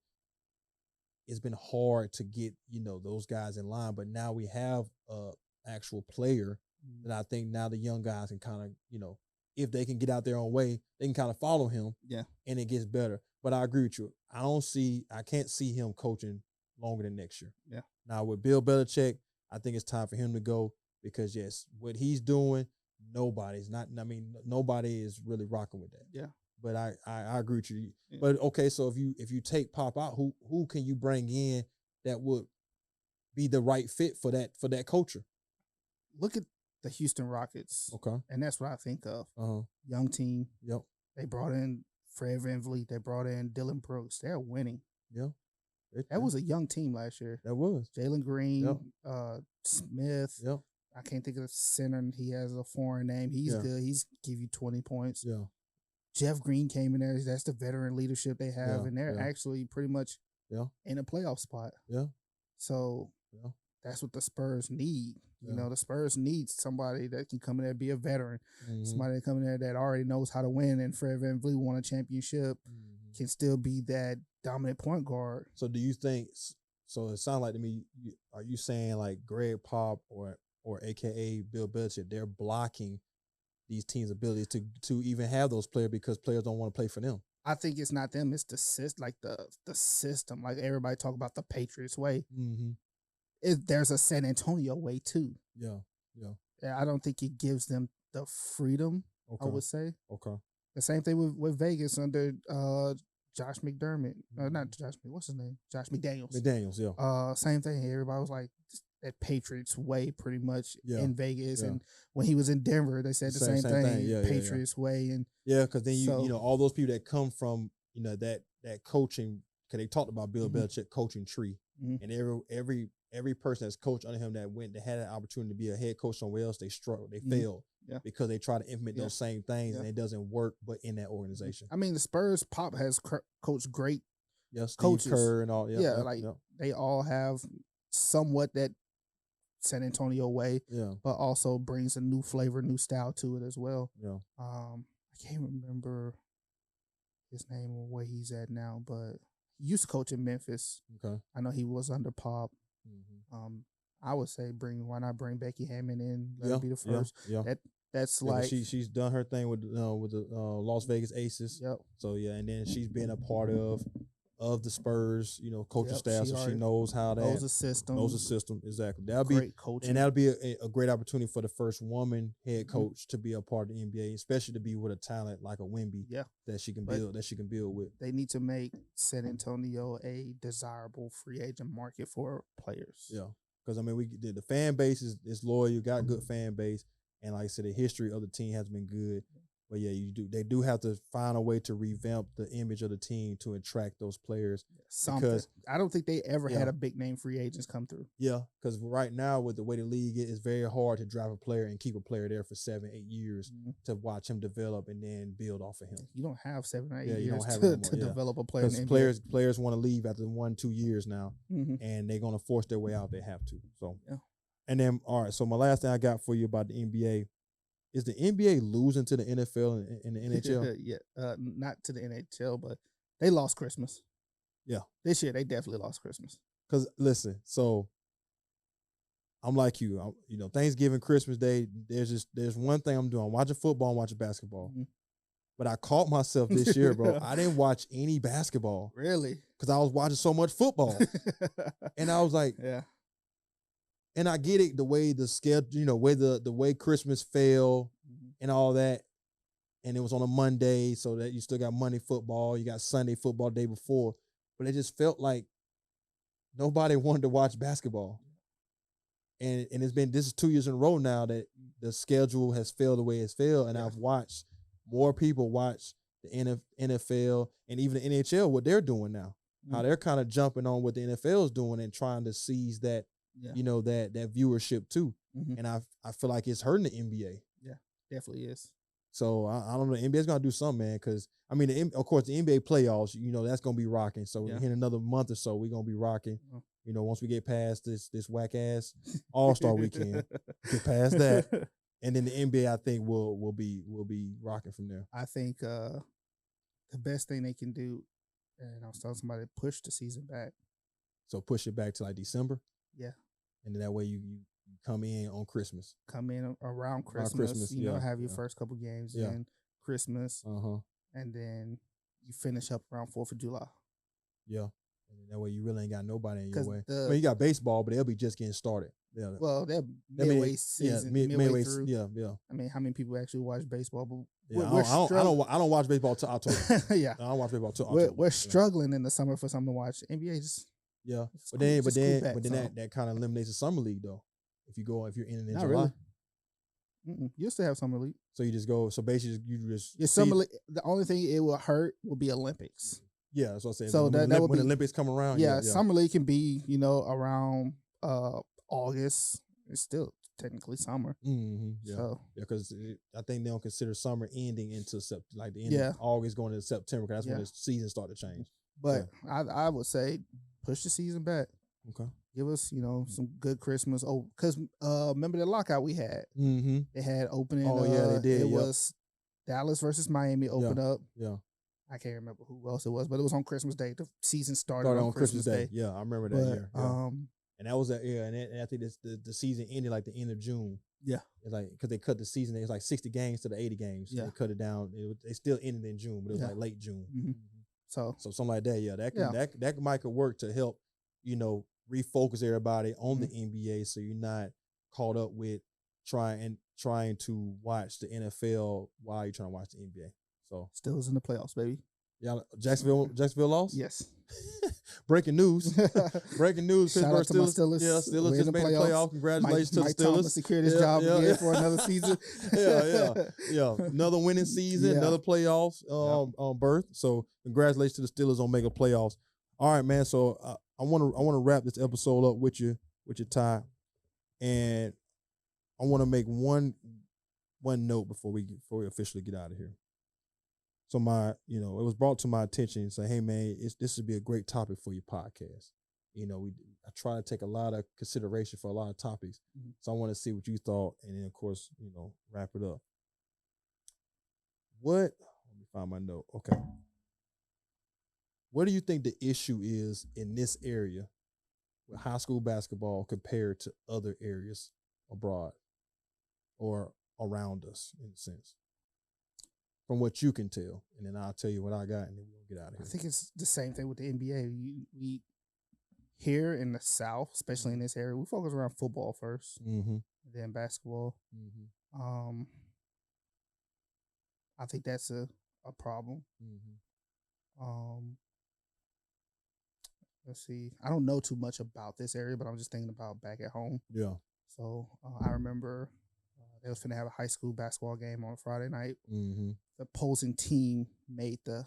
It's been hard to get, those guys in line. But now we have a actual player that I think now the young guys can kind of, if they can get out their own way, they can kind of follow him. Yeah. And it gets better. But I agree with you. I can't see him coaching longer than next year. Yeah. Now with Bill Belichick, I think it's time for him to go because yes, what he's doing, nobody is really rocking with that. Yeah. But I agree with you. Yeah. But okay, so if you take Pop out, who can you bring in that would be the right fit for that culture? Look at the Houston Rockets. Okay. And that's what I think of. Uh-huh. Young team. Yep. They brought in Fred VanVleet. They brought in Dylan Brooks. They're winning. Yeah. That was a young team last year. That was. Jalen Green, Yep. Smith. Yep. I can't think of the center. He has a foreign name. He's good. He's give you 20 points. Yeah. Jeff Green came in there. That's the veteran leadership they have, and they're actually pretty much in a playoff spot. Yeah. So that's what the Spurs need. You know, the Spurs need somebody that can come in there, be a veteran, somebody that come in there that already knows how to win. And Fred VanVleet won a championship, can still be that dominant point guard. So do you think? So it sounds like to me, are you saying like Greg Pop or AKA Bill Belichick, they're blocking these teams' abilities to even have those players because players don't want to play for them? I think it's not them. It's the system. Like everybody talk about the Patriots way. Mm-hmm. There's a San Antonio way too. Yeah. I don't think it gives them the freedom. Okay. I would say. Okay. The same thing with Vegas under Josh McDermott. Not Josh. What's his name? Josh McDaniels. McDaniels. Yeah. Same thing. Everybody was like that Patriots way pretty much in Vegas, Yeah. and when he was in Denver, they said the same thing. Yeah, Patriots way, and because then you know all those people that come from that coaching, because they talked about Bill Belichick coaching tree, and every person that's coached under him that had an opportunity to be a head coach somewhere else, they struggled, they failed because they try to implement those same things and it doesn't work, but in that organization. I mean, the Spurs Pop has coached great Steve coaches. Kerr and all. They all have somewhat that San Antonio way, but also brings a new flavor, new style to it as well. Yeah. I can't remember his name or where he's at now, but he used to coach in Memphis. Okay. I know he was under Pop. I would say why not bring Becky Hammond in? Let her be the first. That's like she's done her thing with the Las Vegas Aces. Yep. So and then she's been a part of the Spurs, coaching staff, so she knows how knows the system. Exactly. That'll great be coaching, and that'll be a great opportunity for the first woman head coach to be a part of the NBA, especially to be with a talent like a Wemby. That she can build with. They need to make San Antonio a desirable free agent market for players. Yeah, because I mean, the fan base is loyal. You got a good fan base, and like I said, the history of the team has been good. But they do have to find a way to revamp the image of the team to attract those players. Because I don't think they ever had a big name free agents come through. Yeah, because right now with the way the league is, it's very hard to draft a player and keep a player there for 7-8 years to watch him develop and then build off of him. You don't have 7 or 8 years you don't have to develop a player. Because players want to leave after 1-2 years now, and they're going to force their way out. They have to. So, and then all right. So my last thing I got for you about the NBA. Is the NBA losing to the NFL and the NHL? Not to the NHL, but they lost Christmas. Yeah. This year, they definitely lost Christmas. Because, listen, so I'm like you. Thanksgiving, Christmas Day, there's one thing I'm doing. I'm watching football, I'm watching basketball. But I caught myself this year, bro. I didn't watch any basketball. Really? Because I was watching so much football. And I was like, and I get it, the way the schedule, the way Christmas fell and all that. And it was on a Monday, so that you still got Monday football, you got Sunday football the day before. But it just felt like nobody wanted to watch basketball. And this is 2 years in a row now that the schedule has failed the way it's failed. And I've watched more people watch the NFL and even the NHL, what they're doing now. How they're kind of jumping on what the NFL is doing and trying to seize that that viewership too. And I feel like it's hurting the NBA. Yeah, definitely is. So I don't know. The NBA's gonna do something, man. Because I mean, of course, the NBA playoffs, that's gonna be rocking. So in another month or so, we're gonna be rocking. Once we get past this whack ass All-Star weekend, get past that, and then the NBA, I think will be rocking from there. I think the best thing they can do, and I was telling somebody, push the season back. So push it back to like December? Yeah. And then that way you come in on Christmas. Come in around Christmas. You know, have your first couple games in Christmas. And then you finish up around 4th of July. Yeah. And that way you really ain't got nobody in your way. I mean, you got baseball, but they'll be just getting started. Yeah. Well, they're midway season. Midway through. Yeah. I mean, how many people actually watch baseball? But I don't watch baseball till October. Yeah. I don't watch baseball till October. We're struggling in the summer for something to watch. NBA just but then that kind of eliminates the summer league though. If you're in July. Really. You still have summer league. So you just go. So basically, your summer league. The only thing it will hurt will be Olympics. Yeah, that's what I'm saying. So when the Olympics come around. Yeah, summer league can be around August. It's still technically summer. Mm-hmm. Yeah. So because I think they don't consider summer ending into like the end of August going into September. Because that's when the season start to change. But I would say push the season back. Okay. Give us, some good Christmas. Oh, because remember the lockout we had? Mm-hmm. They had opening. Oh, yeah, they did. It was Dallas versus Miami open up. Yeah. I can't remember who else it was, but it was on Christmas Day. The season started on Christmas Day. Yeah, I remember that year. Yeah. And that was and I think the season ended like the end of June. Yeah. It's like, because they cut the season, it was like 60 games to the 80 games. Yeah. They cut it down. They still ended in June, but it was like late June. Mm-hmm. So something like that, that might could work to help, refocus everybody on the NBA, so you're not caught up with trying to watch the NFL while you're trying to watch the NBA. So still is in the playoffs, baby. Yeah, Jacksonville lost? Yes. Breaking news. Pittsburgh Steelers. Yeah, Steelers just made the playoff. Congratulations to the Steelers. Mike Thomas secured his job again for another season. Yeah. Another winning season, another playoffs berth. So congratulations to the Steelers on making playoffs. All right, man. So I want to wrap this episode up with you, Ty, and I want to make one note before we officially get out of here. So it was brought to my attention and say, hey man, this would be a great topic for your podcast. I try to take a lot of consideration for a lot of topics. Mm-hmm. So I want to see what you thought, and then of course, wrap it up. Let me find my note. Okay. What do you think the issue is in this area with high school basketball compared to other areas abroad or around us, in a sense? From what you can tell, and then I'll tell you what I got, and then we'll get out of here. I think it's the same thing with the NBA. We here in the South, especially in this area, we focus around football first, then basketball. Mm-hmm. I think that's a problem. Mm-hmm. Let's see. I don't know too much about this area, but I'm just thinking about back at home. Yeah. So I remember they was finna have a high school basketball game on Friday night. Mm-hmm. The opposing team made the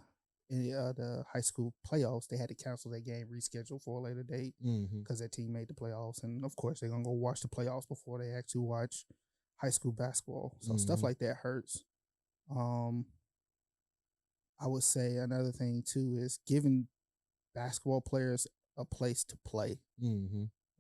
high school playoffs. They had to cancel that game, reschedule for a later date because their team made the playoffs. And of course, they're gonna go watch the playoffs before they actually watch high school basketball. So stuff like that hurts. I would say another thing too is giving basketball players a place to play,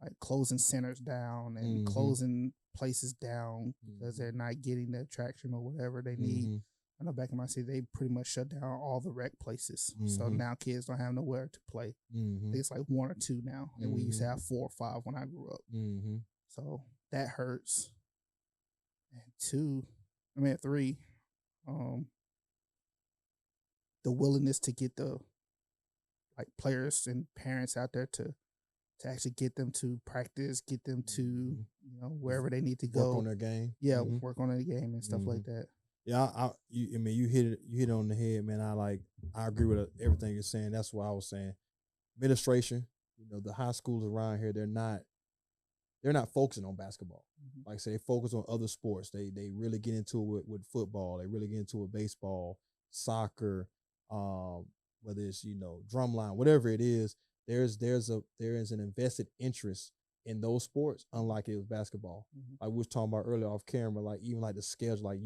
like closing centers down and closing places down because they're not getting the attraction or whatever they need. I know back in my city, they pretty much shut down all the rec places. So now kids don't have nowhere to play. I think it's like 1 or 2 now. And we used to have 4 or 5 when I grew up. So that hurts. And 3, the willingness to get the players and parents out there to actually get them to practice, get them to wherever they need to go. Work on their game. Yeah, work on their game and stuff like that. Yeah, you hit it on the head, man. I agree with everything you're saying. That's what I was saying. Administration, the high schools around here, they're not focusing on basketball. Like I say, they focus on other sports. They really get into it with football. They really get into it with baseball, soccer, whether it's drumline, whatever it is. There is an invested interest in those sports, unlike it was basketball. Like we was talking about earlier off camera, like even like the schedule, like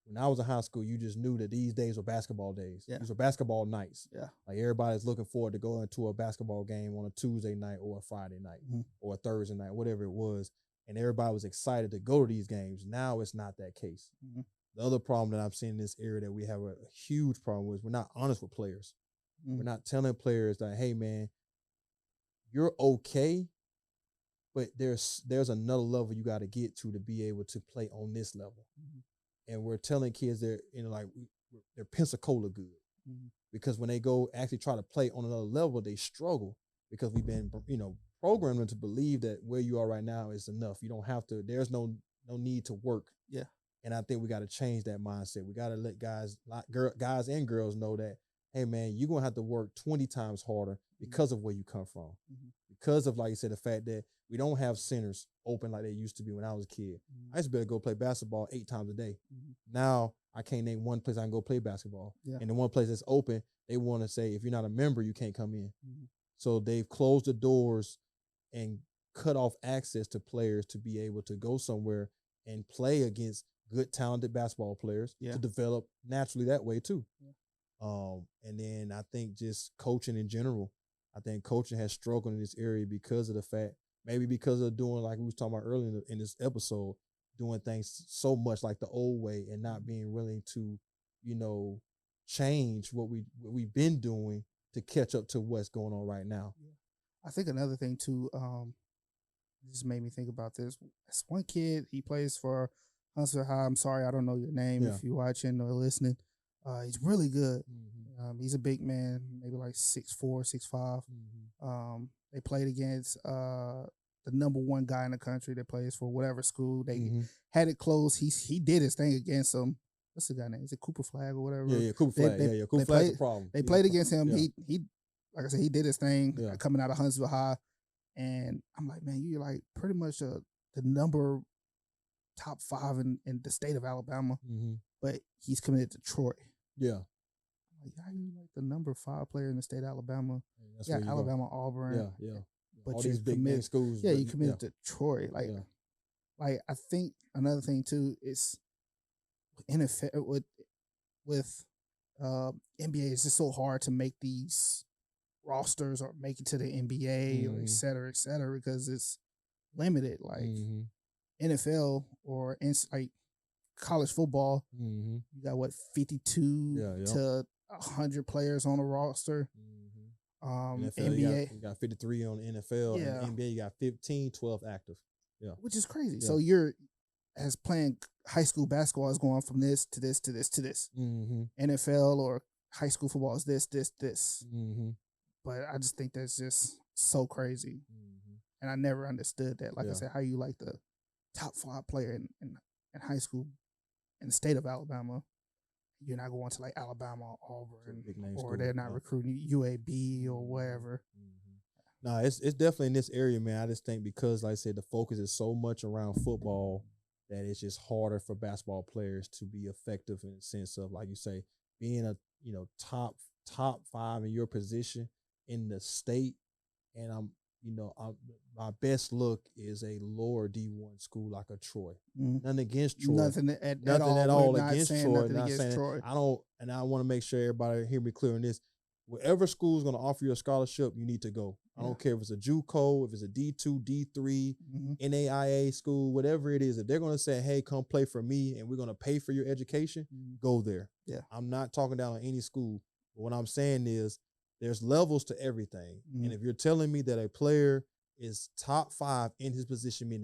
when I was in high school, you just knew that these days were basketball days. Yeah. These were basketball nights. Yeah. Like everybody's looking forward to going to a basketball game on a Tuesday night or a Friday night or a Thursday night, whatever it was. And everybody was excited to go to these games. Now it's not that case. the other problem that I'm seeing in this area that we have a huge problem with is we're not honest with players. We're not telling players that, hey, man, you're okay, but there's another level you got to get to be able to play on this level. And we're telling kids they're, like, they're Pensacola good. Because when they go actually try to play on another level, they struggle because we've been, programmed them to believe that where you are right now is enough. You don't have to, there's no need to work. Yeah. And I think we got to change that mindset. We got to let guys and girls know that, hey, man, you're going to have to work 20 times harder because of where you come from. Because of, like you said, the fact that we don't have centers open like they used to be when I was a kid. I used to be able to go play basketball 8 times a day. Now I can't name one place I can go play basketball. Yeah. And the one place that's open, they want to say, if you're not a member, you can't come in. So they've closed the doors and cut off access to players to be able to go somewhere and play against good, talented basketball players to develop naturally that way too. And then I think just coaching in general, I think coaching has struggled in this area because of the fact, maybe because of doing, like we was talking about earlier in this episode, doing things so much like the old way and not being willing to, change what we've been doing to catch up to what's going on right now. I think another thing too, just made me think about this. This one kid, he plays for Huntsville High. I'm sorry, I don't know your name if you're watching or listening. He's really good. He's a big man, maybe like 6'4", 6'5". They played against the number one guy in the country that plays for whatever school. They had it close. He did his thing against them. What's the guy name? Is it Cooper Flag or whatever? Yeah, Cooper Flag. Cooper Flag's the problem. They played against him. He like I said, he did his thing coming out of Huntsville High. And I'm like, man, you're like pretty much the number top 5 in the state of Alabama. But he's committed to Troy. Yeah. Like, how you like the number 5 player in the state of Alabama? Yeah, Alabama, Auburn. Yeah. But all these big name schools. Yeah, you committed to Troy. Like I think another thing too is NFL with NBA, it's just so hard to make these rosters or make it to the NBA or et cetera, because it's limited. Like NFL or like college football, you got 52 to 100 players on a roster. NFL, NBA, you got 53 on the NFL. Yeah. And NBA, you got 15, 12 active. Yeah, which is crazy. Yeah. So you're as playing high school basketball is going from this to this to this to this. NFL or high school football is this. But I just think that's just so crazy, and I never understood that. Like I said, how you like the top 5 player in high school in the state of Alabama, you're not going to like Alabama or Auburn, or they're not recruiting UAB or wherever. No, it's definitely in this area, man. I just think because, like I said, the focus is so much around football that it's just harder for basketball players to be effective in the sense of, like you say, being a top 5 in your position in the state. And my best look is a lower D1 school like a Troy. Nothing against Troy. Nothing at all against Troy. Not saying Troy. I want to make sure everybody hear me clear on this. Whatever school is going to offer you a scholarship, you need to go. I don't care if it's a JUCO, if it's a D2, D3, NAIA school, whatever it is. If they're going to say, hey, come play for me and we're going to pay for your education, go there. Yeah. I'm not talking down on any school. But what I'm saying is there's levels to everything. And if you're telling me that a player is top 5 in his position, I mean,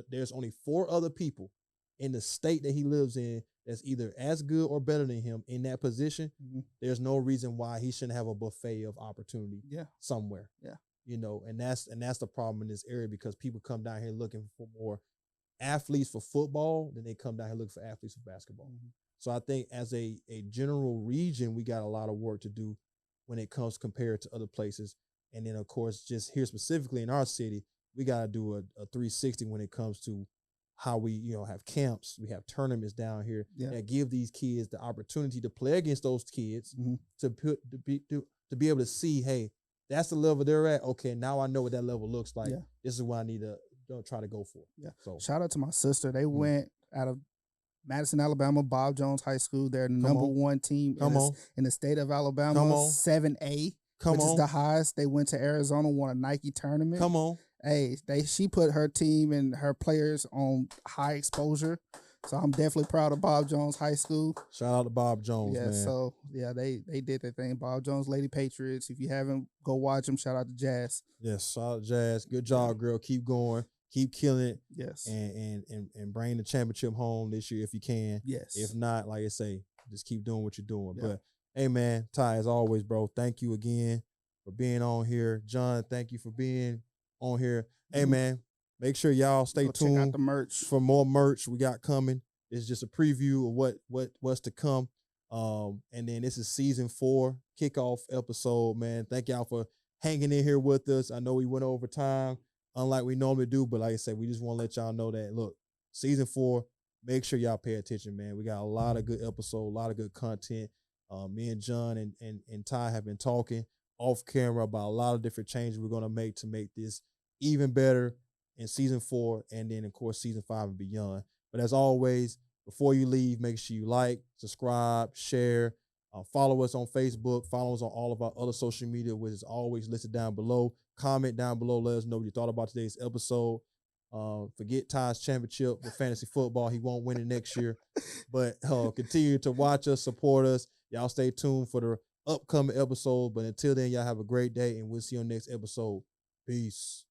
there's only 4 other people in the state that he lives in that's either as good or better than him in that position, there's no reason why he shouldn't have a buffet of opportunity somewhere. Yeah. And that's the problem in this area, because people come down here looking for more athletes for football than they come down here looking for athletes for basketball. So I think as a general region, we got a lot of work to do when it comes compared to other places. And then, of course, just here specifically in our city, we got to do a 360 when it comes to how we, have camps. We have tournaments down here that give these kids the opportunity to play against those kids, to be able to see, hey, that's the level they're at. Okay, now I know what that level looks like. Yeah. This is what I need to try to go for. Yeah. So shout out to my sister. They went out of Madison, Alabama, Bob Jones High School. They're the number 1 team in the state of Alabama, 7A, which is the highest. They went to Arizona, won a Nike tournament. Hey, she put her team and her players on high exposure. So I'm definitely proud of Bob Jones High School. Shout out to Bob Jones, man. So yeah, they did their thing. Bob Jones Lady Patriots. If you haven't, go watch them. Shout out to Jazz. Yes, shout out to Jazz. Good job, girl. Keep going. Keep killing it. Yes. And bring the championship home this year if you can. Yes. If not, like I say, just keep doing what you're doing. Yeah. But hey man, Ty, as always, bro, thank you again for being on here. John, thank you for being on here. Hey man, make sure y'all stay tuned. Check out the merch for more merch we got coming. It's just a preview of what's to come. And then this is season 4 kickoff episode, man. Thank y'all for hanging in here with us. I know we went over time, unlike we normally do, but like I said, we just want to let y'all know that, look, season 4, make sure y'all pay attention, man. We got a lot of good episodes, a lot of good content. Me and John and Ty have been talking off camera about a lot of different changes we're going to make this even better in season 4, and then, of course, season 5 and beyond. But as always, before you leave, make sure you like, subscribe, share, follow us on Facebook, follow us on all of our other social media, which is always listed down below. Comment down below, let us know what you thought about today's episode. Forget Ty's championship with fantasy football. He won't win it next year. But continue to watch us, support us. Y'all stay tuned for the upcoming episode. But until then, y'all have a great day, and we'll see you on the next episode. Peace.